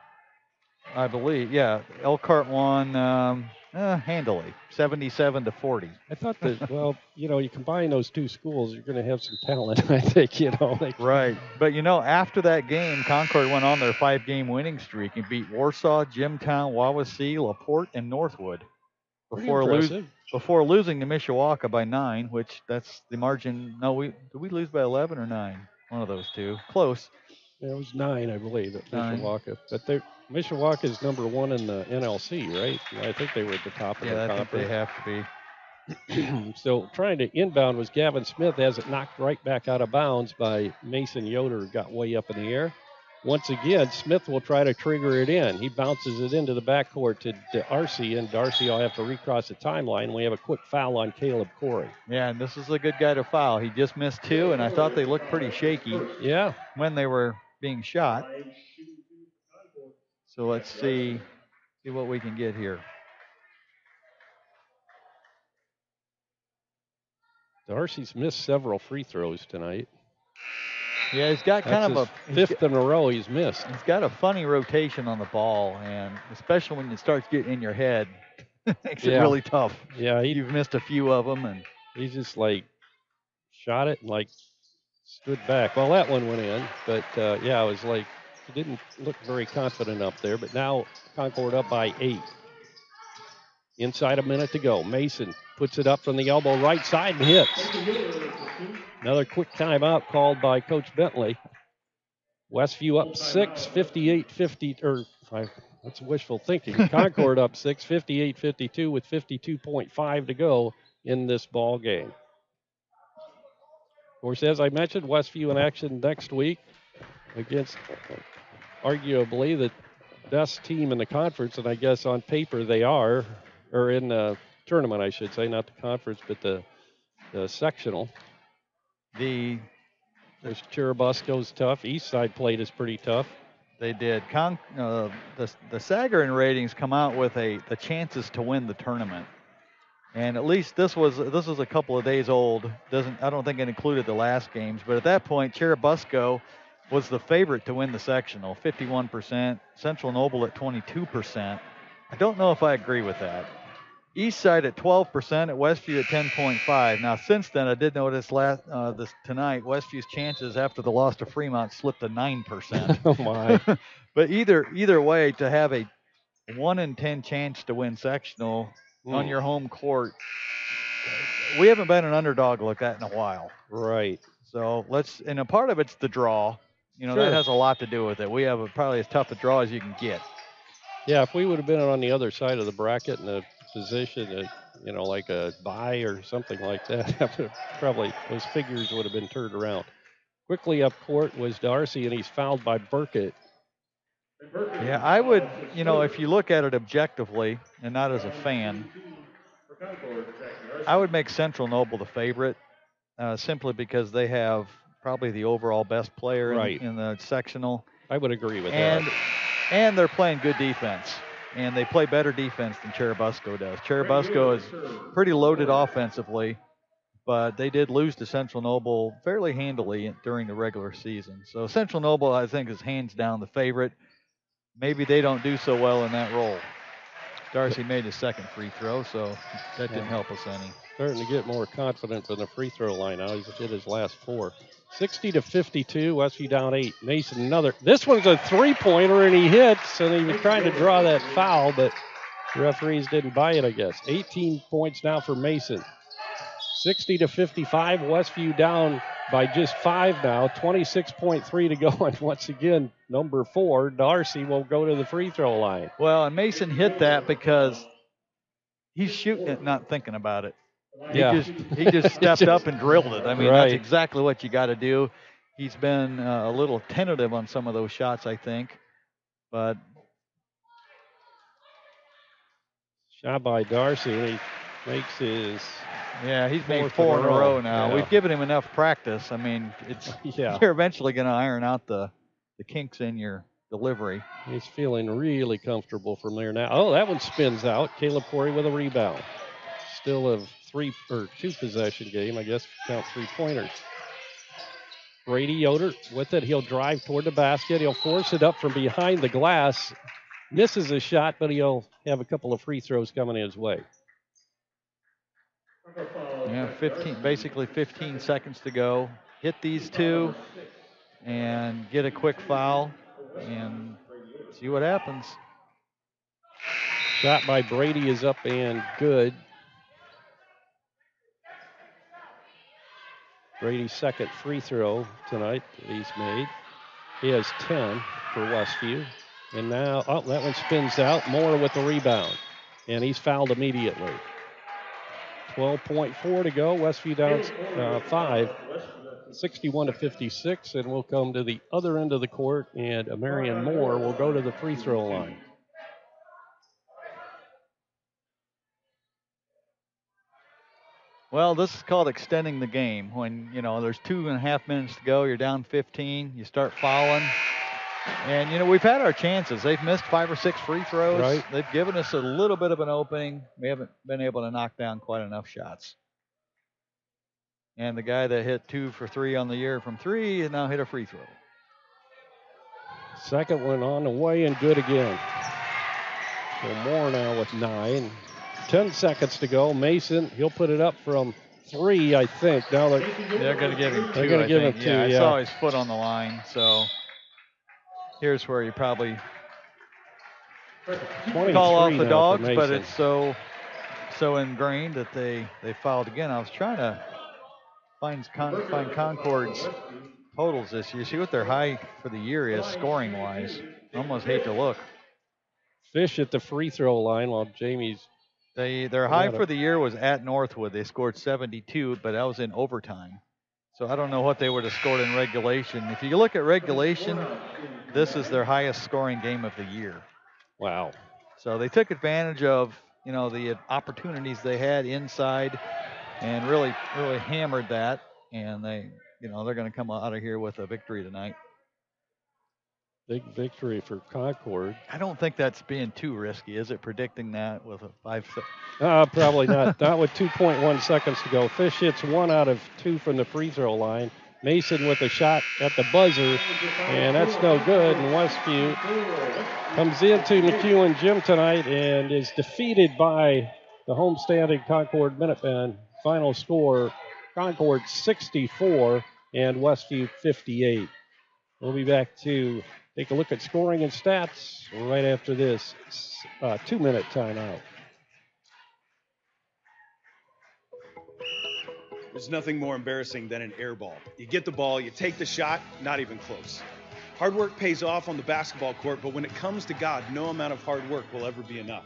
I believe. Yeah, Elkhart won handily, 77-40. I thought that, well, you combine those 2 schools, you're going to have some talent, I think, Right. But, after that game, Concord went on their 5-game winning streak and beat Warsaw, Jimtown, Wawasee, LaPorte, and Northwood before losing to Mishawaka by 9, which that's the margin. No, did we lose by 11 or 9? One of those 2. Close. Yeah, it was 9, I believe, at Mishawaka. But Mishawaka is number 1 in the NLC, right? I think they were at the top of the conference. Yeah, I think they have to be. So trying to inbound was Gavin Smith, has it knocked right back out of bounds by Mason Yoder, got way up in the air. Once again, Smith will try to trigger it in. He bounces it into the backcourt to Darcy, and Darcy will have to recross the timeline. We have a quick foul on Caleb Corey. Yeah, and this is a good guy to foul. He just missed 2, and I thought they looked pretty shaky. Yeah. When they were being shot. So let's see what we can get here. Darcy's missed several free throws tonight. Yeah, he's got kind of a 5th in a row he's missed. He's got a funny rotation on the ball, and especially when it starts getting in your head, it makes it really tough. Yeah, you've missed a few of them, and he just shot it and stood back. Well, that one went in, but it was he didn't look very confident up there. But now Concord up by 8. Inside a minute to go. Mason puts it up from the elbow right side and hits. Another quick timeout called by Coach Bentley. Westview up 6, 58-50, or 5. That's wishful thinking. Concord up 6, 58-52 with 52.5 to go in this ball game. Of course, as I mentioned, Westview in action next week against arguably the best team in the conference, and I guess on paper they are, or in the tournament, I should say, not the conference, but the sectional. The Cherubusco's tough. Eastside played is pretty tough. They did. The Sagarin ratings come out with the chances to win the tournament, and at least this was a couple of days old. I don't think it included the last games, but at that point, Cherubusco was the favorite to win the sectional, 51%. Central Noble at 22%. I don't know if I agree with that. Eastside at 12%, at Westview at 10.5. Now, since then, I did notice tonight, Westview's chances after the loss to Fremont slipped to 9%. Oh my! But either way, to have a 1 in 10 chance to win sectional on your home court, we haven't been an underdog like that in a while. Right. So and a part of it's the draw. Sure. That has a lot to do with it. We have probably as tough a draw as you can get. Yeah, if we would have been on the other side of the bracket in a position, like a bye or something like that, probably those figures would have been turned around. Quickly up court was Darcy, and he's fouled by Burkett. Yeah, I would, if you look at it objectively and not as a fan, I would make Central Noble the favorite simply because they have probably the overall best player in the sectional. I would agree with that. And they're playing good defense. And they play better defense than Cherubusco does. Cherubusco is pretty loaded offensively, but they did lose to Central Noble fairly handily during the regular season. So Central Noble, I think, is hands down the favorite. Maybe they don't do so well in that role. Darcy made his second free throw, so that didn't help us any. Starting to get more confidence in the free throw line now. He's hit his last 4. 60-52, Westview down 8. Mason another. This one's a three-pointer, and he hits, and he was trying to draw that foul, but the referees didn't buy it, I guess. 18 points now for Mason. 60-55, Westview down by just 5 now. 26.3 to go, and once again, number 4, Darcy, will go to the free throw line. Well, and Mason hit that because he's shooting it, not thinking about it. He just stepped up and drilled it. I mean, That's exactly what you got to do. He's been a little tentative on some of those shots, I think. But shot by Darcy, and he makes his. Yeah, he's made 4 in a row now. Yeah. We've given him enough practice. I mean, you're eventually going to iron out the kinks in your delivery. He's feeling really comfortable from there now. Oh, that one spins out. Caleb Corey with a rebound. Still a 2 possession game, I guess, count 3-pointers. Brady Yoder with it. He'll drive toward the basket. He'll force it up from behind the glass. Misses a shot, but he'll have a couple of free throws coming his way. Yeah, 15 seconds to go. Hit these 2 and get a quick foul and see what happens. Shot by Brady is up and good. Brady's second free throw tonight that he's made. He has 10 for Westview. And now, that one spins out. Moore with the rebound. And he's fouled immediately. 12.4 to go. Westview down 5. 61-56. And we'll come to the other end of the court. And Marion Moore will go to the free throw line. Well, this is called extending the game. When, there's 2.5 minutes to go, you're down 15, you start fouling. And, we've had our chances. They've missed 5 or 6 free throws. Right. They've given us a little bit of an opening. We haven't been able to knock down quite enough shots. And the guy that hit 2 for 3 on the year from 3 has now hit a free throw. Second one on the way and good again. So Moore now with 9. 10 seconds to go. Mason, he'll put it up from 3, I think. Now they're going to give him 2. They're going to give him 2. I saw his foot on the line. So here's where you probably call off the dogs, but it's so ingrained that they fouled again. I was trying to find Concord's totals this year. See what their high for the year is scoring-wise. Almost hate to look. Fish at the free throw line while Jamie's. Their high for the year was at Northwood. They scored 72, but that was in overtime. So I don't know what they would have scored in regulation. If you look at regulation, this is their highest scoring game of the year. Wow. So they took advantage of, the opportunities they had inside and really, really hammered that. And they're going to come out of here with a victory tonight. Big victory for Concord. I don't think that's being too risky, is it, predicting that with a 5 second? Probably not. Not with 2.1 seconds to go. Fish hits 1 out of 2 from the free throw line. Mason with a shot at the buzzer, and that's no good. And Westview comes into McEwen Gym tonight and is defeated by the homestanding Concord Minutemen. Final score, Concord 64 and Westview 58. We'll be back to take a look at scoring and stats right after this 2-minute timeout. There's nothing more embarrassing than an air ball. You get the ball, you take the shot, not even close. Hard work pays off on the basketball court, but when it comes to God, no amount of hard work will ever be enough.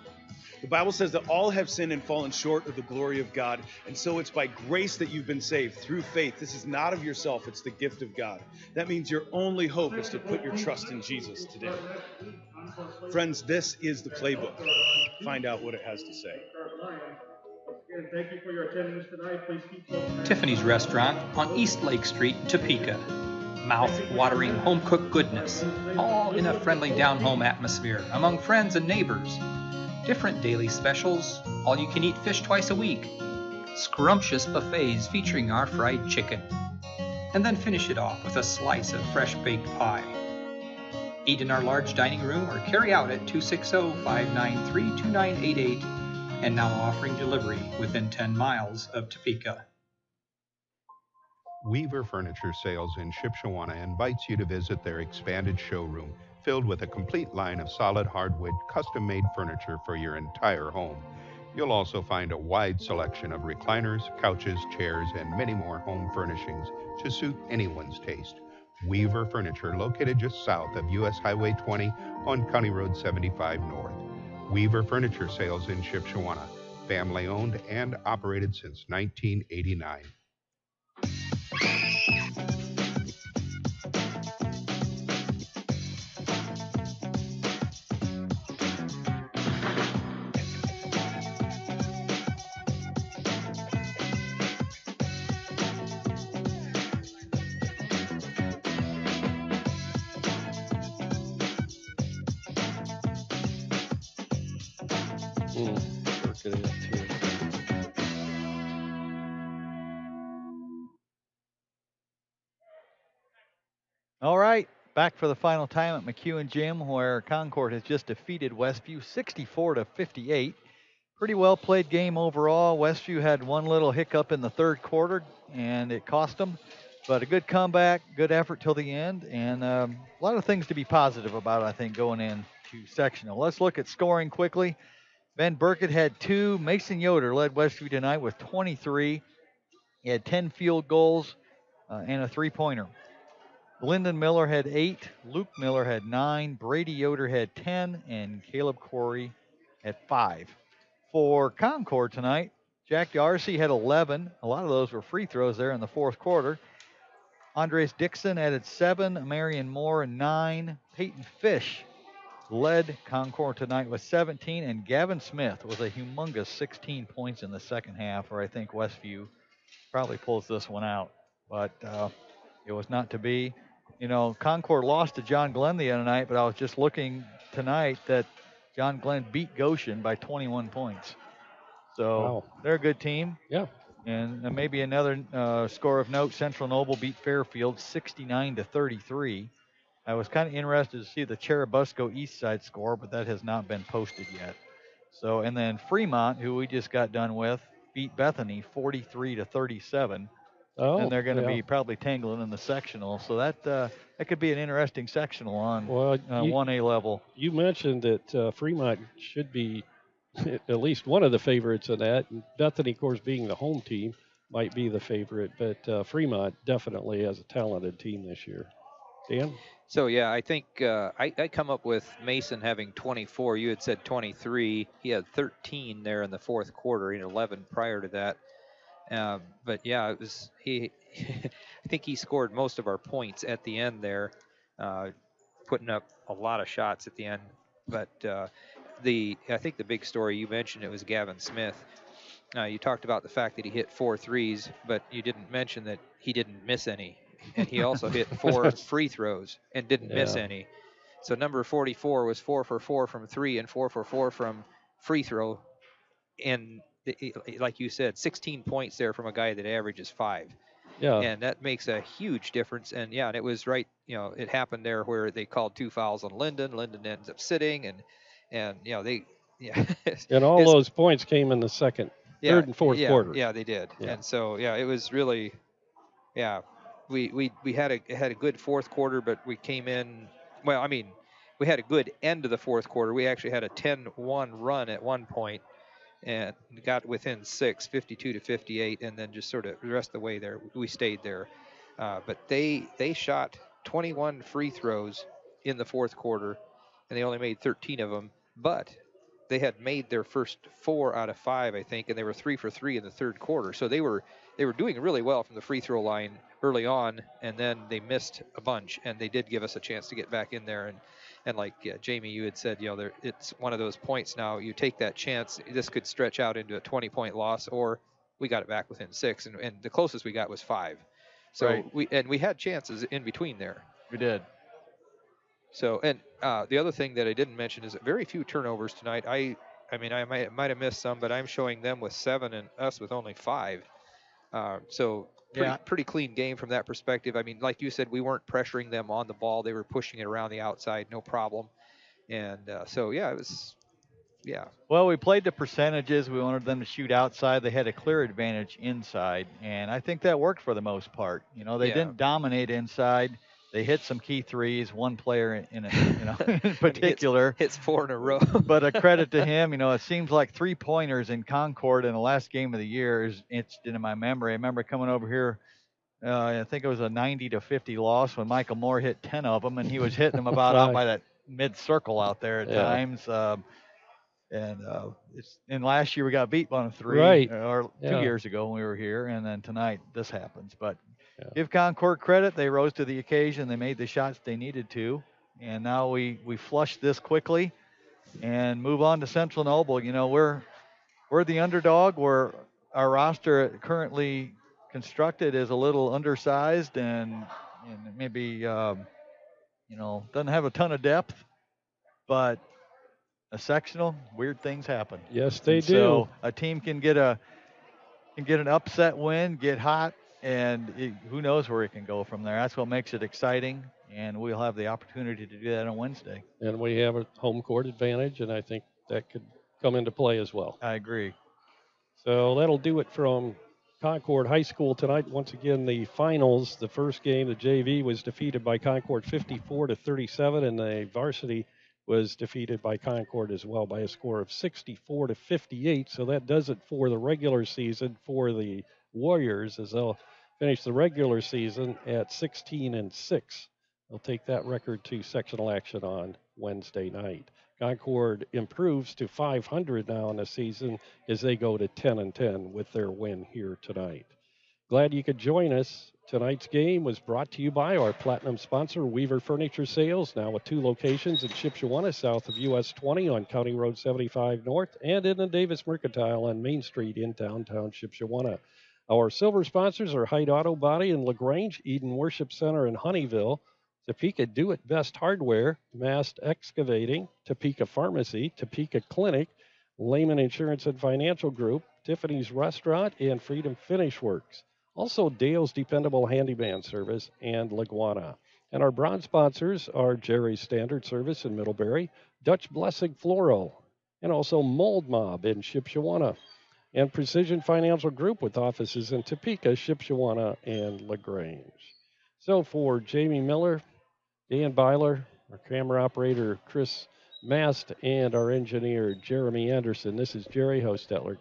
The Bible says that all have sinned and fallen short of the glory of God, and so it's by grace that you've been saved through faith. This is not of yourself, it's the gift of God. That means your only hope is to put your trust in Jesus today. Friends, this is the playbook. Find out what it has to say. Thank you for your attendance tonight. Please keep Tiffany's Restaurant on East Lake Street, Topeka. Mouth-watering home-cooked goodness, all in a friendly down-home atmosphere among friends and neighbors. Different daily specials, all-you-can-eat fish twice a week, scrumptious buffets featuring our fried chicken, and then finish it off with a slice of fresh-baked pie. Eat in our large dining room or carry out at 260-593-2988, and now offering delivery within 10 miles of Topeka. Weaver Furniture Sales in Shipshewana invites you to visit their expanded showroom, filled with a complete line of solid hardwood, custom-made furniture for your entire home. You'll also find a wide selection of recliners, couches, chairs, and many more home furnishings to suit anyone's taste. Weaver Furniture, located just south of U.S. Highway 20 on County Road 75 North. Weaver Furniture Sales in Shipshewana, family-owned and operated since 1989. All right, back for the final time at McEwen Gym, where Concord has just defeated Westview 64-58. Pretty well played game overall. Westview had one little hiccup in the third quarter, and it cost them. But a good comeback, good effort till the end, and a lot of things to be positive about, I think, going into sectional. Let's look at scoring quickly. Ben Burkett had 2. Mason Yoder led Westview tonight with 23. He had 10 field goals and a three-pointer. Lyndon Miller had 8, Luke Miller had 9, Brady Yoder had 10, and Caleb Corey had 5. For Concord tonight, Jack Darcy had 11. A lot of those were free throws there in the fourth quarter. Andres Dixon added 7, Marion Moore 9. Peyton Fish led Concord tonight with 17, and Gavin Smith with a humongous 16 points in the second half, where I think Westview probably pulls this one out. But it was not to be. You know, Concord lost to John Glenn the other night, but I was just looking tonight that John Glenn beat Goshen by 21 points. So wow. They're a good team. Yeah. And maybe another score of note, Central Noble beat Fairfield 69-33. I was kind of interested to see the Cherubusco East Side score, but that has not been posted yet. So, and then Fremont, who we just got done with, beat Bethany 43-37. Oh, and they're going to be probably tangling in the sectional. So that could be an interesting sectional on 1A level. You mentioned that Fremont should be at least one of the favorites in that. And Bethany, of course, being the home team, might be the favorite. But Fremont definitely has a talented team this year. Dan? So, yeah, I think I come up with Mason having 24. You had said 23. He had 13 there in the fourth quarter and 11 prior to that. But yeah, it was he. I think he scored most of our points at the end there, putting up a lot of shots at the end. But I think the big story you mentioned, it was Gavin Smith. You talked about the fact that he hit 4 threes, but you didn't mention that he didn't miss any, and he also hit 4 free throws and didn't miss any. So number 44 was 4 for 4 from 3 and 4 for 4 from free throw, and like you said, 16 points there from a guy that averages 5. Yeah. And that makes a huge difference. And yeah, and it was right, it happened there where they called 2 fouls on Lyndon. Lyndon ends up sitting, and and all those points came in the third and fourth quarter. Yeah, they did. Yeah. And so it was really, we had a good fourth quarter, but we came in, we had a good end of the fourth quarter. We actually had a 10-1 run at one point. and got within 6, 52-58, and then just sort of the rest of the way there, we stayed there. But they shot 21 free throws in the fourth quarter, and they only made 13 of them. But they had made their first 4 out of 5, I think, and they were 3 for 3 in the third quarter. So they were doing really well from the free throw line early on, and then they missed a bunch, and they did give us a chance to get back in there. And like Jamie, you had said, it's one of those points now. You take that chance, this could stretch out into a 20-point loss, or we got it back within 6, and the closest we got was 5. So right. we had chances in between there. We did. So, and the other thing that I didn't mention is very few turnovers tonight. I mean, I might have missed some, but I'm showing them with 7 and us with only 5. So pretty clean game from that perspective. I mean, like you said, we weren't pressuring them on the ball. They were pushing it around the outside, no problem. And so, yeah, it was, yeah. Well, we played the percentages. We wanted them to shoot outside. They had a clear advantage inside, and I think that worked for the most part. They didn't dominate inside. They hit some key threes. One player in particular hits 4 in a row. But a credit to him. It seems like 3-pointers in Concord in the last game of the year is etched into my memory. I remember coming over here. I think it was a 90-50 loss when Michael Moore hit 10 of them, and he was hitting them about out by that mid circle out there at times. And last year we got beat on a 3, or 2 years ago when we were here, and then tonight this happens. But give Concord credit; they rose to the occasion. They made the shots they needed to, and now we flush this quickly and move on to Central Noble. We're the underdog. Our roster currently constructed is a little undersized and maybe doesn't have a ton of depth, but a sectional, weird things happen. Yes, they do. So a team can get an upset win, get hot, and who knows where it can go from there. That's what makes it exciting, and we'll have the opportunity to do that on Wednesday. And we have a home court advantage, and I think that could come into play as well. I agree. So that'll do it from Concord High School tonight. Once again, the finals. The first game, the JV was defeated by Concord 54-37, and the varsity was defeated by Concord as well by a score of 64-58. So that does it for the regular season for the Warriors, as they'll finish the regular season at 16-6. They'll take that record to sectional action on Wednesday night. Concord improves to 500 now in the season as they go to 10-10 with their win here tonight. Glad you could join us. Tonight's game was brought to you by our platinum sponsor, Weaver Furniture Sales, now with 2 locations in Shipshewana, south of US 20 on County Road 75 North, and in the Davis Mercantile on Main Street in downtown Shipshewana. Our silver sponsors are Hyde Auto Body in LaGrange, Eden Worship Center in Honeyville, Topeka Do It Best Hardware, Mast Excavating, Topeka Pharmacy, Topeka Clinic, Lehman Insurance and Financial Group, Tiffany's Restaurant, and Freedom Finish Works. Also, Dale's Dependable Handyman Service and LaGwana. And our bronze sponsors are Jerry's Standard Service in Middlebury, Dutch Blessing Floral, and also Mold Mob in Shipshewana, and Precision Financial Group with offices in Topeka, Shipshewana, and LaGrange. So for Jamie Miller, Dan Byler, our camera operator, Chris Mast, and our engineer, Jeremy Anderson, this is Jerry Hostetler